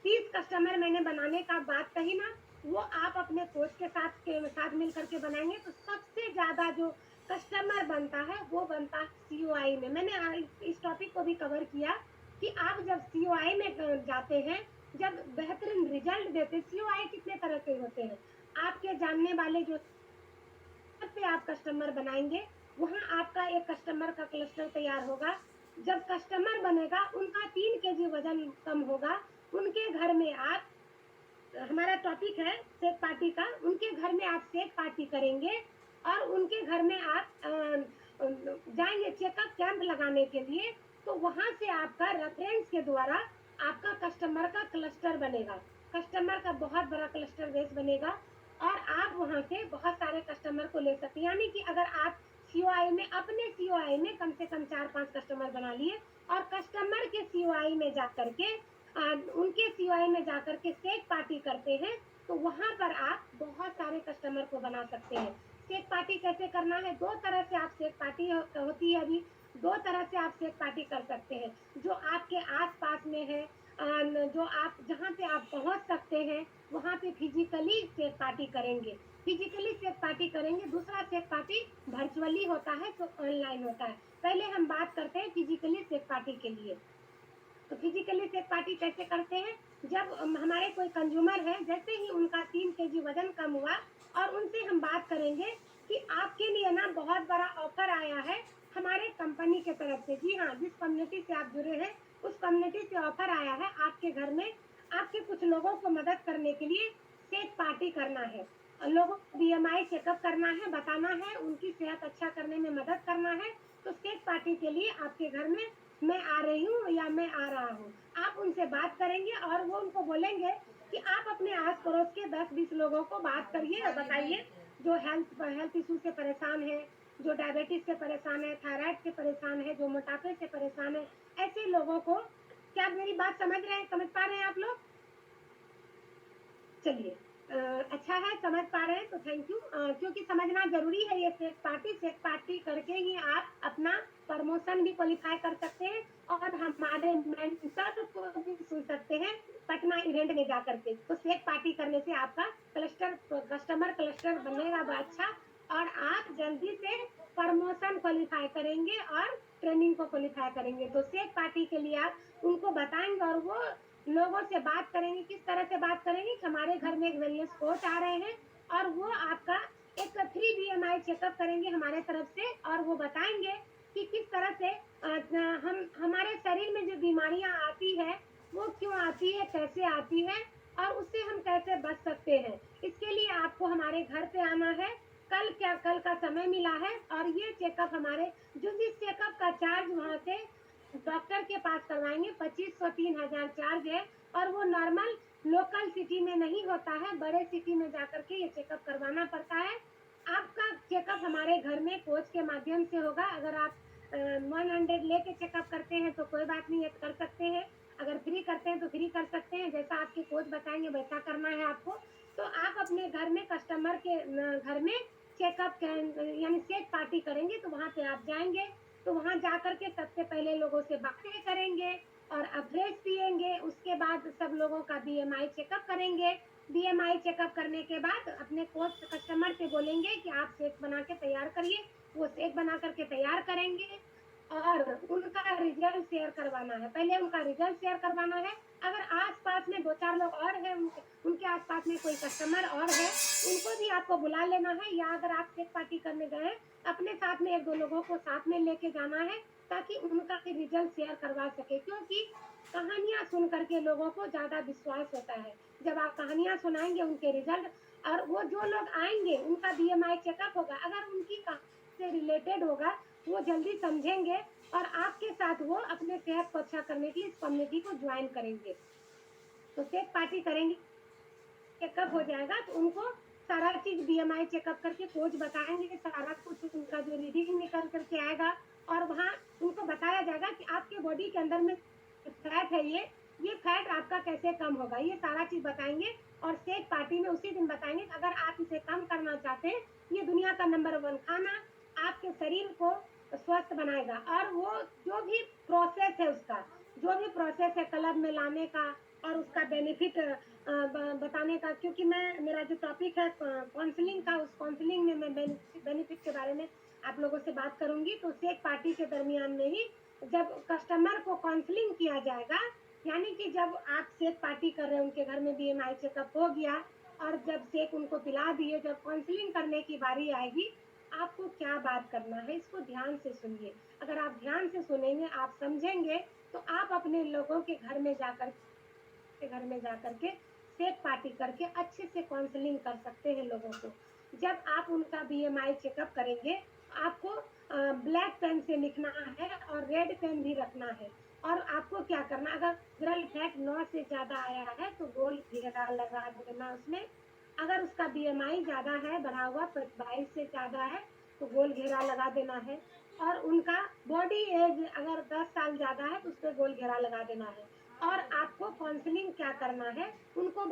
S1: 30 कस्टमर मैंने बनाने का बात कही ना, वो आप अपने कोच के साथ मिल करके बनाएंगे तो सबसे ज्यादा जो कस्टमर बनता है वो बनता है सीओआई में। मैंने इस टॉपिक को भी कवर किया कि आप जब सीओआई में जाते हैं, जब बेहतरीन रिजल्ट देते, सीओआई कितने तरह के होते हैं, आपके जानने वाले जो पे आप कस्टमर बनाएंगे, वहां आपका एक कस्टमर का क्लस्टर तैयार होगा। जब कस्टमर बनेगा, उनका 3 kg वजन कम होगा, उनके घर में आप, हमारा टॉपिक है सेक पार्टी का, उनके घर में आप सेक पार्टी करेंगे और उनके घर में आप जाएंगे चेकअप कैंप लगाने के लिए। तो वहां से आपका रेफरेंस के द्वारा आपका कस्टमर का क्लस्टर बनेगा, कस्टमर का बहुत बड़ा क्लस्टर बेस बनेगा और आप वहां से बहुत सारे कस्टमर को ले सकते हैं। यानी कि अगर आप सीओआई में, अपने सीओआई में कम से कम 4-5 कस्टमर बना लिए और कस्टमर के सीओआई में जाकर के उनके सीओआई में जाकर के सेक पार्टी करते हैं, तो वहां पर आप बहुत सारे कस्टमर को बना सकते हैं। सेक पार्टी कैसे करना है, 2 तरह से आप सेक पार्टी होती है अभी, 2 तरह से आप सेक पार्टी कर सकते हैं। जो आपके आस-पास में है, जो आप जहाँ पे आप पहुंच सकते हैं, वहां पे फिजिकली सेक पार्टी करेंगे, फिजिकली सेक पार्टी करेंगे। दूसरा सेक पार्टी वर्चुअली होता है, तो ऑनलाइन होता है। पहले हम बात करते हैं फिजिकली सेक पार्टी के लिए। तो फिजिकली सेक पार्टी कैसे करते हैं, जब हमारे कोई कंज्यूमर है, जैसे ही उनका 3 kg वजन कम हुआ और उनसे हम बात करेंगे कि आपके लिए ना बहुत बड़ा ऑफर आया है हमारे कंपनी के तरफ से। जी हाँ, जिस कम्युनिटी से आप जुड़े हैं उस कम्युनिटी से ऑफर आया है आपके घर में, आपके कुछ लोगों को मदद करने के लिए सेक पार्टी करना है, लोगों को बीएमआई चेकअप करना है, बताना है, उनकी सेहत अच्छा करने में मदद करना है। तो सेक पार्टी के लिए आपके घर में मैं आ रही हूँ या मैं आ रहा हूँ, आप उनसे बात करेंगे और वो उनको बोलेंगे कि आप अपने आस पड़ोस के 10-20 लोगों को बात करिए और बताइए जो हेल्थ इशू से परेशान है, जो डायबिटीज से परेशान है, थायराइड से परेशान है, जो मोटापे से परेशान है, ऐसे लोगों को। क्या आप मेरी बात समझ रहे हैं, समझ पा रहे हैं आप लोग? चलिए, अच्छा है, समझ पा रहे हैं तो थैंक यू। क्योंकि समझना जरूरी है, ये सेक पार्टी करके ही आप अपना प्रमोशन भी क्वालिफाई कर सकते हैं और हमारे मेंटर को भी सुन सकते हैं पटना इवेंट में जाकर के। तो सेक पार्टी करने से आपका कस्टमर क्लस्टर बनेगा अच्छा और आप जल्दी से प्रमोशन क्वालिफाई करेंगे और ट्रेनिंग को क्वालिफाई करेंगे। तो सेक पार्टी के लिए आप उनको बताएंगे और वो लोगों से बात करेंगे। किस तरह से बात करेंगे कि हमारे घर में एक वेलनेस कोच आ रहे हैं और वो आपका एक फ्री बीएमआई चेकअप करेंगे हमारे तरफ से और वो बताएंगे कि किस तरह से हम हमारे शरीर में जो बीमारियां आती है वो क्यों आती है, कैसे आती है और उससे हम कैसे बच सकते हैं। इसके लिए आपको हमारे घर पे आना है। कल का समय मिला है और ये चेकअप हमारे, जो जिस चेकअप का चार्ज वहां से डॉक्टर के पास करवाएंगे, 2500-3000 चार्ज है और वो नॉर्मल लोकल सिटी में नहीं होता है, बड़े सिटी में जाकर के ये चेकअप करवाना पड़ता है। आपका चेकअप हमारे घर में कोच के माध्यम से होगा। अगर आप 100 लेके चेकअप करते हैं तो कोई बात नहीं है, कर सकते हैं। अगर फ्री करते हैं तो फ्री कर सकते हैं, जैसा आपके कोच बताएंगे वैसा करना है आपको। तो आप अपने घर में कस्टमर के घर में चेकअप यानी सेक पार्टी करेंगे, तो वहां पे आप जाएंगे, तो वहां जाकर के सबसे पहले लोगों से बातें करेंगे और अफ्रेश पिएंगे। उसके बाद सब लोगों का बीएमआई चेकअप करेंगे। बीएमआई चेकअप करने के बाद अपने कोच कस्टमर से बोलेंगे कि आप शेक बना के तैयार करिए, वो शेक बना करके तैयार करेंगे और उनका रिजल्ट शेयर करवाना है। पहले उनका रिजल्ट शेयर करवाना है। अगर आस-पास में 2-4 लोग और हैं, उनके आस-पास में कोई कस्टमर और है, उनको भी आपको बुला लेना है। या अगर आप शेक पार्टी करने गए, अपने साथ में 1-2 लोगों को साथ में लेके जाना है ताकि उनका रिजल्ट शेयर करवा सके। क्योंकि कहानियां सुन करके लोगों को ज्यादा विश्वास होता है। जब आप कहानियां सुनाएंगे उनके रिजल्ट, और वो जो लोग आएंगे उनका बीएमआई चेकअप होगा, अगर उनकी से रिलेटेड होगा, वो जल्दी समझेंगे और आपके साथ वो अपने सेहत को अच्छा करने के लिए इस कम्युनिटी को ज्वाइन करेंगे। तो सेक पार्टी करेंगे, चेकअप हो जाएगा तो उनको सारा चीज बीएमआई चेकअप करके कोच बताएंगे, सारा कुछ उनका जो रीडिंग निकल करके आएगा और वहाँ उनको बताया जाएगा कि आपके बॉडी के अंदर में फैट है, ये फैट आपका कैसे कम होगा, ये सारा चीज बताएंगे। और सेक पार्टी में उसी दिन बताएंगे अगर आप इसे कम करना चाहते हैं, ये दुनिया का नंबर 1 खाना आपके शरीर को स्वस्थ बनाएगा। और वो जो भी प्रोसेस है उसका, जो भी प्रोसेस है क्लब में लाने का और उसका बेनिफिट बताने का, क्योंकि मेरा जो टॉपिक है काउंसलिंग का, उस काउंसलिंग में मैं बेनिफिट के बारे में आप लोगों से बात करूंगी। तो सेक पार्टी के दरमियान में ही जब कस्टमर को काउंसलिंग किया जाएगा, यानी कि जब आप सेक पार्टी कर रहे हैं, उनके घर में बीएमआई चेकअप हो गया और जब सेक उनको पिला दिए, जब काउंसलिंग करने की बारी आएगी, आपको क्या बात करना है इसको ध्यान से सुनिए। अगर आप ध्यान से सुनेंगे, आप समझेंगे, तो आप अपने लोगों के घर में जाकर के सेक पार्टी करके अच्छे से काउंसलिंग कर सकते हैं लोगों को। जब आप उनका बीएमआई चेकअप करेंगे, आपको ब्लैक पेन से लिखना है और रेड पेन भी रखना है। और आपको क्या करना, अगर विरल फैट 9 से ज्यादा आया है तो गोल घेरा लगा देना उसमें। अगर उसका बीएमआई ज्यादा है, बढ़ा हुआ 22 से ज्यादा है, तो गोल घेरा लगा देना है। और उनका बॉडी एज अगर 10 साल ज्यादा है तो उस पर गोल घेरा लगा देना है। और आपको काउंसलिंग क्या करना है, उनको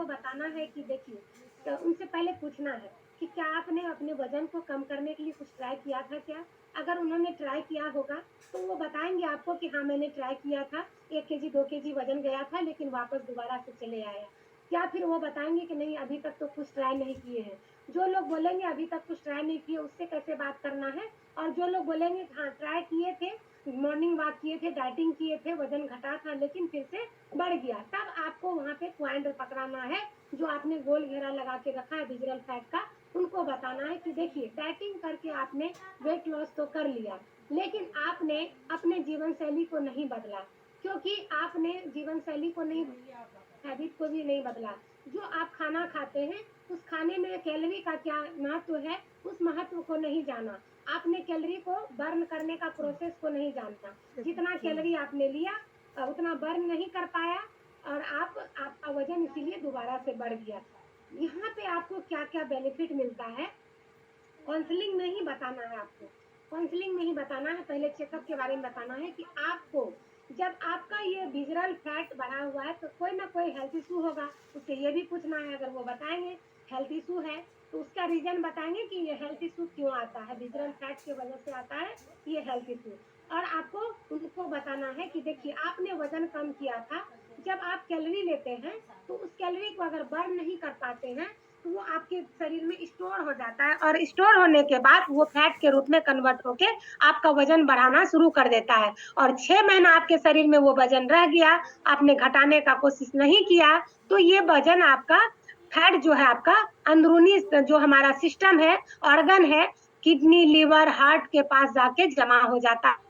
S1: बताना है कि देखिए, तो उनसे पहले पूछना है कि क्या आपने अपने वजन को कम करने के लिए कुछ ट्राई किया था क्या। अगर उन्होंने ट्राई किया होगा तो वो बताएंगे आपको कि हाँ मैंने ट्राई किया था, 1 केजी 2 केजी वजन गया था लेकिन वापस दोबारा से चले आया। या फिर वो बताएंगे कि नहीं अभी तक तो कुछ ट्राई नहीं किए हैं। जो लोग बोलेंगे अभी तक कुछ ट्राई नहीं किए, उससे कैसे बात करना है। और जो लोग बोलेंगे हाँ ट्राई किए थे, मॉर्निंग वॉक किए थे, डाइटिंग किए थे, वजन घटा था लेकिन फिर से बढ़ गया, तब आपको वहाँ पे पॉइंट पकड़ाना है। जो आपने गोल घेरा लगा के रखा है विजुअल फैट का, उनको बताना है कि देखिए डाइटिंग करके आपने वेट लॉस तो कर लिया, लेकिन आपने अपने जीवन शैली को नहीं बदला, क्योंकि आपने जीवन शैली को नहीं, हैबिट को भी नहीं बदला। जो आप खाना खाते हैं उस खाने में कैलोरी का क्या महत्व है, उस महत्व को नहीं जाना। आपने कैलोरी को बर्न करने का प्रोसेस को नहीं जानता। जितना कैलोरी आपने लिया उतना बर्न नहीं कर पाया और आपका वजन इसीलिए दोबारा से बढ़ गया। यहाँ पे आपको क्या क्या बेनिफिट मिलता है, काउंसलिंग में ही बताना है आपको। काउंसलिंग में ही बताना है, पहले चेकअप के बारे में बताना है कि आपको जब आपका ये विजरल फैट बढ़ा हुआ है तो कोई ना कोई हेल्थ इशू होगा, उससे ये भी पूछना है। अगर वो बताएंगे हेल्थ इशू है तो उसका रीजन बताएंगे कि ये हेल्थ इशू क्यों आता है, विजरल फैट की वजह से आता है ये हेल्थ इशू। और आपको उनको बताना है कि देखिए आपने वजन कम किया था, जब आप कैलोरी लेते हैं तो उस कैलोरी को अगर बर्न नहीं कर पाते हैं तो वो आपके शरीर में स्टोर हो जाता है और स्टोर होने के बाद वो फैट के रूप में कन्वर्ट होके आपका वजन बढ़ाना शुरू कर देता है। और 6 महीना आपके शरीर में वो वजन रह गया, आपने घटाने का कोशिश नहीं किया, तो ये वजन आपका फैट जो है आपका अंदरूनी जो हमारा सिस्टम है, ऑर्गन है, किडनी लीवर हार्ट के पास जाके जमा हो जाता है।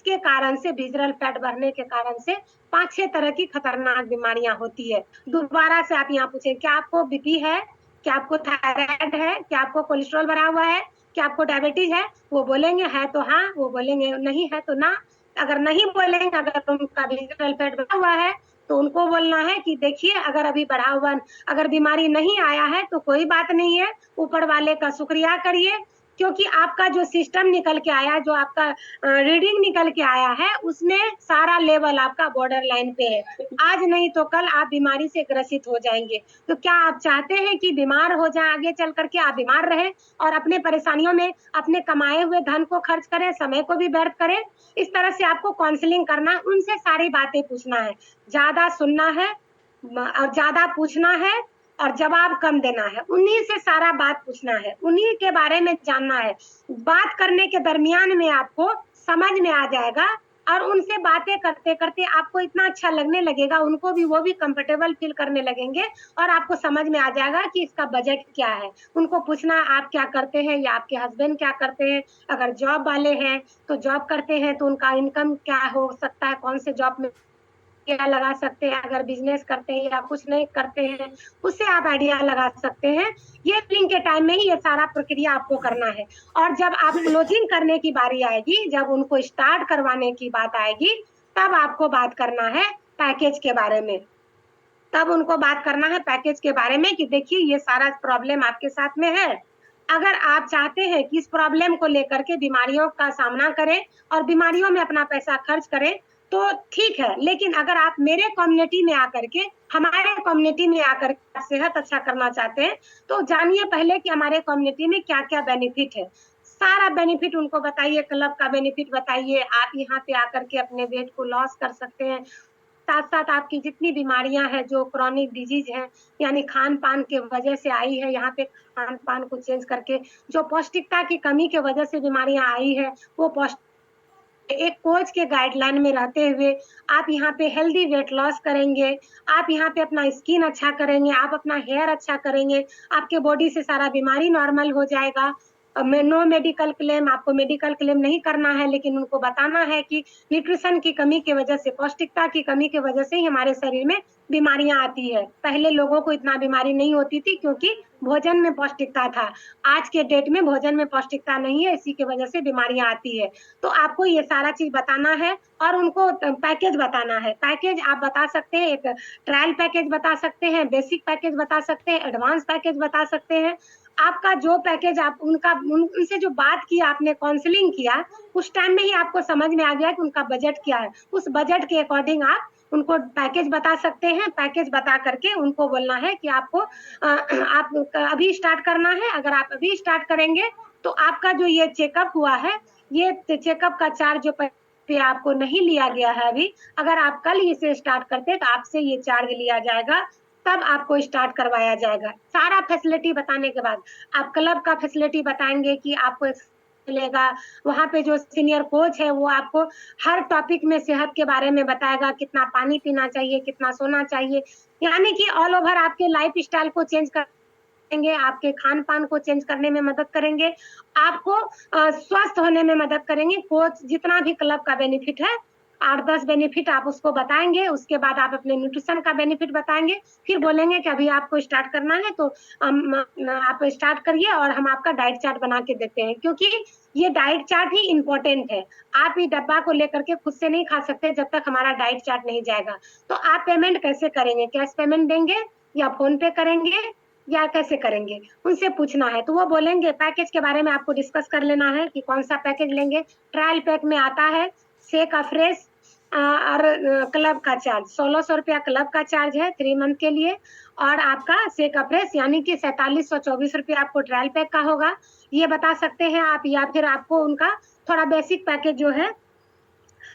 S1: के कारण से विजरल फैट बढ़ने के कारण से 5-6 तरह की खतरनाक बीमारियां होती है। दोबारा से आप यहाँ पूछे क्या आपको बीपी है, क्या आपको थायराइड है, क्या आपको कोलेस्ट्रॉल बढ़ा हुआ है, क्या आपको डायबिटीज है, वो बोलेंगे है तो हाँ, वो बोलेंगे नहीं है तो ना। अगर नहीं बोलेंगे, अगर उनका विजरल फैट बढ़ा हुआ है तो उनको बोलना है कि देखिए अगर अभी बढ़ा हुआ, अगर बीमारी नहीं आया है तो कोई बात नहीं है, ऊपर वाले का शुक्रिया करिए, क्योंकि आपका जो सिस्टम निकल के आया, जो आपका रीडिंग निकल के आया है, उसमें सारा लेवल आपका बॉर्डर लाइन पे है। आज नहीं तो कल आप बीमारी से ग्रसित हो जाएंगे। तो क्या आप चाहते हैं कि बीमार हो जाए, आगे चल करके आप बीमार रहे और अपने परेशानियों में अपने कमाए हुए धन को खर्च करें, समय को भी व्यर्थ करें। इस तरह से आपको काउंसलिंग करना है, उनसे सारी बातें पूछना है, ज्यादा सुनना है और ज्यादा पूछना है और जवाब कम देना है। उन्हीं से सारा बात पूछना है, उन्हीं के बारे में जानना है। बात करने के दरमियान में आपको समझ में आ जाएगा और उनसे बातें करते करते आपको इतना अच्छा लगने लगेगा, उनको भी, वो भी कंफर्टेबल फील करने लगेंगे और आपको समझ में आ जाएगा कि इसका बजट क्या है। उनको पूछना आप क्या करते हैं या आपके हस्बैंड क्या करते हैं। अगर जॉब वाले हैं तो जॉब करते हैं तो उनका इनकम क्या हो सकता है, कौन से जॉब में क्या लगा सकते हैं। अगर बिजनेस करते हैं या कुछ नहीं करते हैं, उससे आप आइडिया लगा सकते हैं। ये फिलिंग के टाइम में ही ये सारा प्रक्रिया आपको करना है। और जब आप क्लोजिंग करने की बारी आएगी, जब उनको स्टार्ट करवाने की बात आएगी, तब आपको बात करना है पैकेज के बारे में। तब उनको बात करना है पैकेज के बारे में कि देखिए ये सारा प्रॉब्लम आपके साथ में है। अगर आप चाहते हैं कि इस प्रॉब्लम को लेकर के बीमारियों का सामना करें और बीमारियों में अपना पैसा खर्च करें, तो ठीक है। लेकिन अगर आप मेरे कम्युनिटी में आकर के, हमारे कम्युनिटी में आकर के सेहत अच्छा करना चाहते हैं, तो जानिए पहले कि हमारे कम्युनिटी में क्या-क्या बेनिफिट है। सारा बेनिफिट उनको बताइए, क्लब का बेनिफिट बताइए, आप यहाँ पे आकर के अपने वेट को लॉस कर सकते हैं। साथ-साथ आपकी जितनी बीमारियाँ हैं, जो क्रॉनिक डिजीज़ हैं, यानी खान-पान के वजह से आई है, यहाँ पे खान-पान को चेंज करके, जो पौष्टिकता की कमी के वजह से बीमारियाँ आई है, वो एक कोच के गाइडलाइन में रहते हुए आप यहाँ पे हेल्दी वेट लॉस करेंगे, आप यहाँ पे अपना स्किन अच्छा करेंगे, आप अपना हेयर अच्छा करेंगे, आपके बॉडी से सारा बीमारी नॉर्मल हो जाएगा। नो मेडिकल क्लेम, आपको मेडिकल क्लेम नहीं करना है, लेकिन उनको बताना है कि न्यूट्रिशन की कमी की वजह से, पौष्टिकता की कमी की वजह से ही हमारे शरीर में बीमारियाँ आती है। पहले लोगों को इतना बीमारी नहीं होती थी क्योंकि भोजन में पौष्टिकता था। आज के डेट में भोजन में पौष्टिकता नहीं है, इसी की वजह से बीमारियाँ आती है। तो आपको ये सारा चीज़ बताना है और उनको पैकेज बताना है। पैकेज आप बता सकते हैं, एक ट्रायल पैकेज बता सकते हैं, बेसिक पैकेज बता सकते हैं, एडवांस पैकेज बता सकते हैं। आपका जो पैकेज आप उनसे जो बात की आपने, काउंसलिंग किया, उस टाइम में ही आपको समझ में आ गया कि उनका बजट क्या है। उस बजट के अकॉर्डिंग आप उनको पैकेज बता सकते हैं। पैकेज बता करके उनको बोलना है कि आपको आप अभी स्टार्ट करना है। अगर आप अभी स्टार्ट करेंगे, तो आपका जो ये चेकअप हुआ है, ये चेकअप का चार्ज जो पे आपको नहीं लिया गया है अभी, अगर आप कल इसे स्टार्ट करते हैं, तो आपसे ये चार्ज लिया जाएगा, तब आपको स्टार्ट करवाया जाएगा। सारा फैसिलिटी बताने के बाद, आप क्लब का फैसिलिटी बताएँगे कि आपको मिलेगा, वहाँ पे जो सीनियर कोच है, वो आपको हर टॉपिक में सेहत के बारे में बताएगा, कितना पानी पीना चाहिए, कितना सोना चाहिए, यानी कि ऑल ओवर आपके लाइफ़स्टाइल को चेंज करेंगे, आपके खान-पान को चेंज करने में मदद करेंगे, आपको स्वस्थ होने में मदद करेंगे। कोच जितना भी क्लब का बेनिफिट है, 8-10 बेनिफिट आप उसको बताएँगे, उसके बाद आप अपने न्यूट्रिशन का बेनिफिट बताएँगे, फिर बोलेंगे कि अभी आपको स्टार्ट करना है, तो आप स्टार्ट करिए और हम आपका डाइट चार्ट बना के देते हैं। क्योंकि ये डाइट चार्ट ही इम्पोर्टेंट है। आप ये डब्बा को लेकर के खुद से नहीं खा सकते जब तक हमारा डाइट चार्ट नहीं जाएगा। तो आप पेमेंट कैसे करेंगे? कैश पेमेंट देंगे या फ़ोन पे करेंगे या कैसे करेंगे? उनसे पूछना है, तो वो बोलेंगे। पैकेज के बारे में आपको डिस्कस कर लेना है कि कौन-सा पैकेज लेंगे। ट्रायल पैक में आता है शेक अफ्रेश और क्लब का चार्ज ₹1600 क्लब का चार्ज है 3 मंथ के लिए, और आपका शेक अफ्रेश यानी कि ₹4724 आपको ट्रायल पैक का होगा। ये बता सकते हैं आप, या फिर आपको उनका थोड़ा बेसिक पैकेज जो है,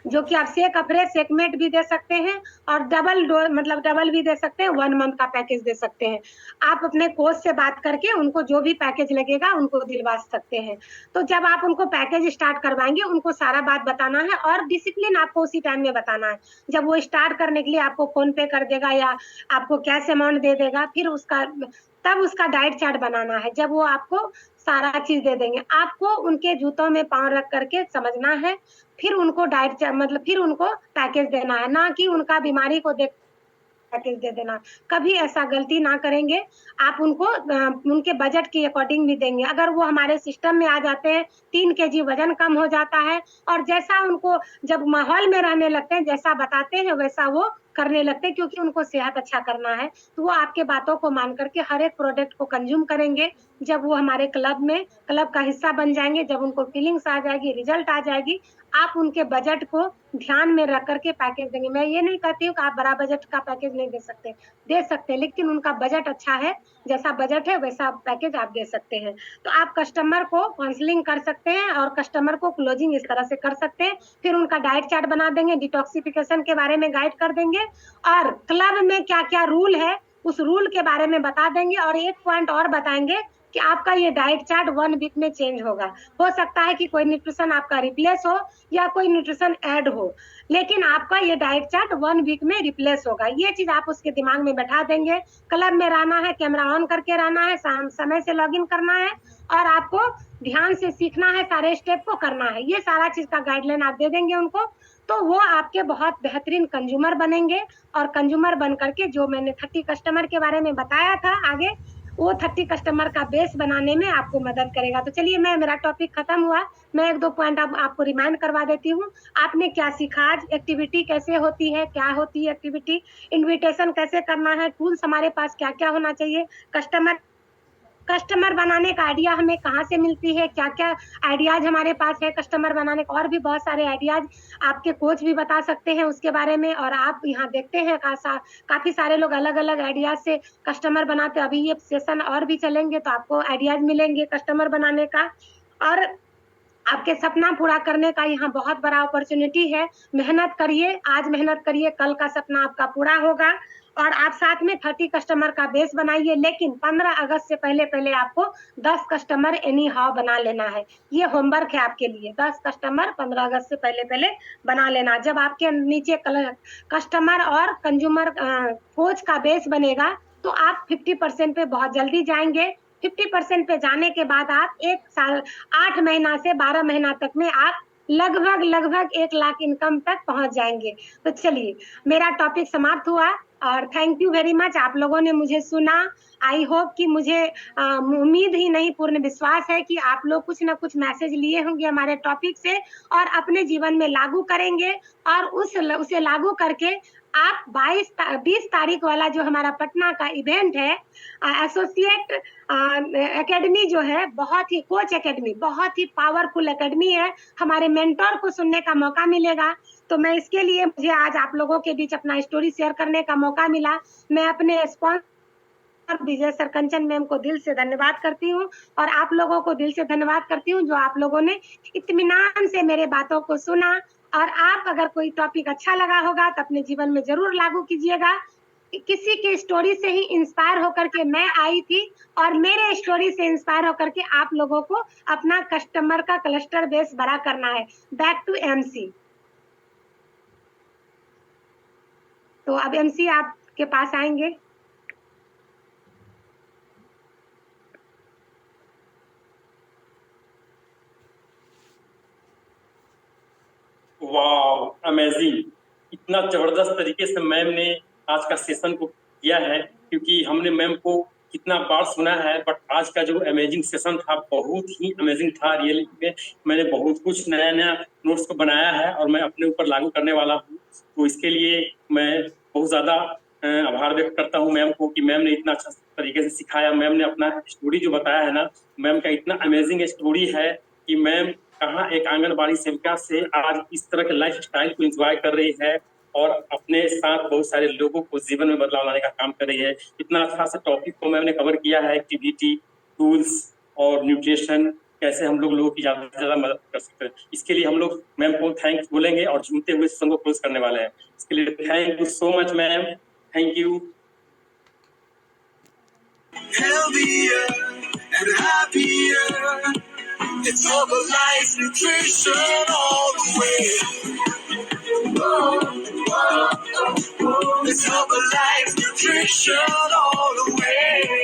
S1: जो कि आप शेक अफ्रेश, शेकमेट भी दे सकते हैं और डबल डो मतलब डबल भी दे सकते हैं, 1 मंथ का पैकेज दे सकते हैं। आप अपने कोच से बात करके उनको जो भी पैकेज लगेगा उनको दिलवा सकते हैं। तो जब आप उनको पैकेज स्टार्ट करवाएँगे, उनको सारा बात बताना है और डिसिप्लिन आपको उसी टाइम में बताना है। जब वो स्टार्ट करने के लिए आपको फ़ोन पे कर देगा या आपको कैश अमाउंट दे देगा, फिर उसका तब उसका डाइट चार्ट बनाना है, जब वो आपको सारा चीज़ दे देंगे। आपको उनके जूतों में पाँव रख कर के समझना है, फिर उनको डाइट मतलब फिर उनको पैकेज देना है, ना कि उनका बीमारी को देख पैकेज दे देना। कभी ऐसा गलती ना करेंगे। आप उनको उनके बजट के अकॉर्डिंग भी देंगे। अगर वो हमारे सिस्टम में आ जाते हैं, 3 केजी वज़न कम हो जाता है और जैसा उनको जब माहौल में रहने लगते हैं, जैसा बताते हैं वैसा वो करने लगते हैं, क्योंकि उनको सेहत अच्छा करना है। तो वो आपके बातों को मान कर के हर एक प्रोडक्ट को कंज़्यूम करेंगे। जब वो हमारे क्लब का हिस्सा बन जाएँगे, जब उनको फीलिंग्स आ जाएगी, रिज़ल्ट आ जाएगी, आप उनके बजट को ध्यान में रख कर के पैकेज देंगे। मैं ये नहीं कहती हूँ कि आप बड़ा बजट का पैकेज नहीं दे सकते, लेकिन उनका बजट अच्छा है, जैसा बजट है वैसा पैकेज आप दे सकते हैं। तो आप कस्टमर को काउंसलिंग कर सकते हैं और कस्टमर को क्लोजिंग इस तरह से कर सकते हैं। फिर उनका डाइट चार्ट बना देंगे, डिटॉक्सिफिकेशन के बारे में गाइड कर देंगे और क्लब में क्या-क्या रूल है, उस रूल के बारे में बता देंगे और एक पॉइंट और बताएँगे कि आपका ये डाइट चार्ट 1 वीक में चेंज होगा। हो सकता है कि कोई न्यूट्रिशन आपका रिप्लेस हो या कोई न्यूट्रिशन ऐड हो, लेकिन आपका ये डाइट चार्ट 1 वीक में रिप्लेस होगा। ये चीज़ आप उसके दिमाग में बैठा देंगे। क्लब में रहना है, कैमरा ऑन करके रहना है, समय से लॉगिन करना है और आपको ध्यान से सीखना है, सारे स्टेप को करना है। ये सारा चीज़ का गाइडलाइन आप दे देंगे उनको, तो वो आपके बहुत बेहतरीन कंज्यूमर बनेंगे और कंज्यूमर बन कर के, जो मैंने 30 कस्टमर के बारे में बताया था आगे, वो 30 कस्टमर का बेस बनाने में आपको मदद करेगा। तो चलिए मेरा टॉपिक खत्म हुआ, मैं 1-2 पॉइंट आपको रिमाइंड करवा देती हूँ। आपने क्या सीखा आज, एक्टिविटी कैसे होती है, क्या होती है एक्टिविटी, इन्विटेशन कैसे करना है, टूल्स हमारे पास क्या-क्या होना चाहिए, कस्टमर कस्टमर बनाने का आइडिया हमें कहाँ से मिलती है, क्या-क्या आइडियाज़ हमारे पास है कस्टमर बनाने का, और भी बहुत सारे आइडियाज़ आपके कोच भी बता सकते हैं उसके बारे में। और आप यहाँ देखते हैं काफ़ी सारे लोग अलग-अलग आइडियाज़ से कस्टमर बनाते हैं। अभी ये सेशन और भी चलेंगे तो आपको आइडियाज़ मिलेंगे कस्टमर बनाने का। और आपके सपना पूरा करने का यहाँ बहुत बड़ा अपॉर्च्युनिटी है। मेहनत करिए, आज मेहनत करिए, कल का सपना आपका पूरा होगा। और आप साथ में 30 कस्टमर का बेस बनाइए, लेकिन 15 अगस्त से पहले-पहले आपको 10 कस्टमर एनी हाउ बना लेना है। ये होमवर्क है आपके लिए, 10 कस्टमर 15 अगस्त से पहले-पहले बना लेना। जब आपके नीचे कस्टमर और कंज्यूमर कोच का बेस बनेगा, तो आप 50% पे बहुत जल्दी जाएँगे। 50% पे जाने के बाद आप 1 साल 8 महीना से 12 महीना तक में आप लगभग 1 लाख इनकम तक पहुँच जाएँगे। तो चलिए, मेरा टॉपिक समाप्त हुआ और थैंक यू वेरी मच, आप लोगों ने मुझे सुना। आई होप कि मुझे उम्मीद ही नहीं पूर्ण विश्वास है कि आप लोग कुछ न कुछ मैसेज लिए होंगे हमारे टॉपिक से और अपने जीवन में लागू करेंगे और उसे लागू करके आप 20 तारीख वाला जो हमारा पटना का इवेंट है, एसोसिएट एकेडमी जो है, बहुत ही कोच एकेडमी, बहुत ही पावरफुल एकेडमी है। हमारे मेंटर को सुनने का मौका मिलेगा। तो मैं इसके लिए मुझे आज आप लोगों के बीच अपना स्टोरी शेयर करने का मौका मिला। मैं अपने स्पॉन्सर विजय सर कंचन मैम को दिल से धन्यवाद करती हूँ और आप लोगों को दिल से धन्यवाद करती हूँ जो आप लोगों ने इत्मीनान से मेरे बातों को सुना। और आप अगर कोई टॉपिक अच्छा लगा होगा तो अपने जीवन में ज़रूर लागू कीजिएगा। किसी की स्टोरी से ही इंस्पायर होकर के मैं आई थी और मेरे स्टोरी से इंस्पायर होकर के आप लोगों को अपना कस्टमर का क्लस्टर बेस बड़ा करना है। Back to MC. तो अब एमसी आपके पास आएँगे।
S2: Wow, amazing! इतना जबरदस्त तरीके से मैम ने आज का सेशन को किया है, क्योंकि हमने मैम को कितना बार सुना है, बट आज का जो अमेजिंग सेशन था बहुत ही अमेजिंग था। रियली में मैंने बहुत कुछ नया-नया नोट्स को बनाया है और मैं अपने ऊपर लागू करने वाला हूँ। तो इसके लिए मैं बहुत ज़्यादा आभार व्यक्त करता हूँ मैम को कि मैम ने इतना अच्छा तरीके से सिखाया। मैम ने अपना स्टोरी जो बताया है ना, मैम का इतना अमेजिंग स्टोरी है कि मैम कहाँ एक आंगनबाड़ी सेविका से आज इस तरह के लाइफस्टाइल को एंजॉय कर रही है और अपने साथ बहुत सारे लोगों को जीवन में बदलाव लाने का काम कर रही है। इतना अच्छा से टॉपिक को मैंने कवर किया है, एक्टिविटी, टूल्स और न्यूट्रिशन, कैसे हम लोगों की ज़्यादा से ज़्यादा मदद कर सकते हैं। इसके लिए हम लोग मैम को थैंक्स बोलेंगे और झूमते हुए सेशन को क्लोज करने वाले हैं। इसके लिए thank you so much ma'am, thank you.
S3: Healthier and happier. It's Herbalife Nutrition all the way. It's Herbalife Nutrition all the way.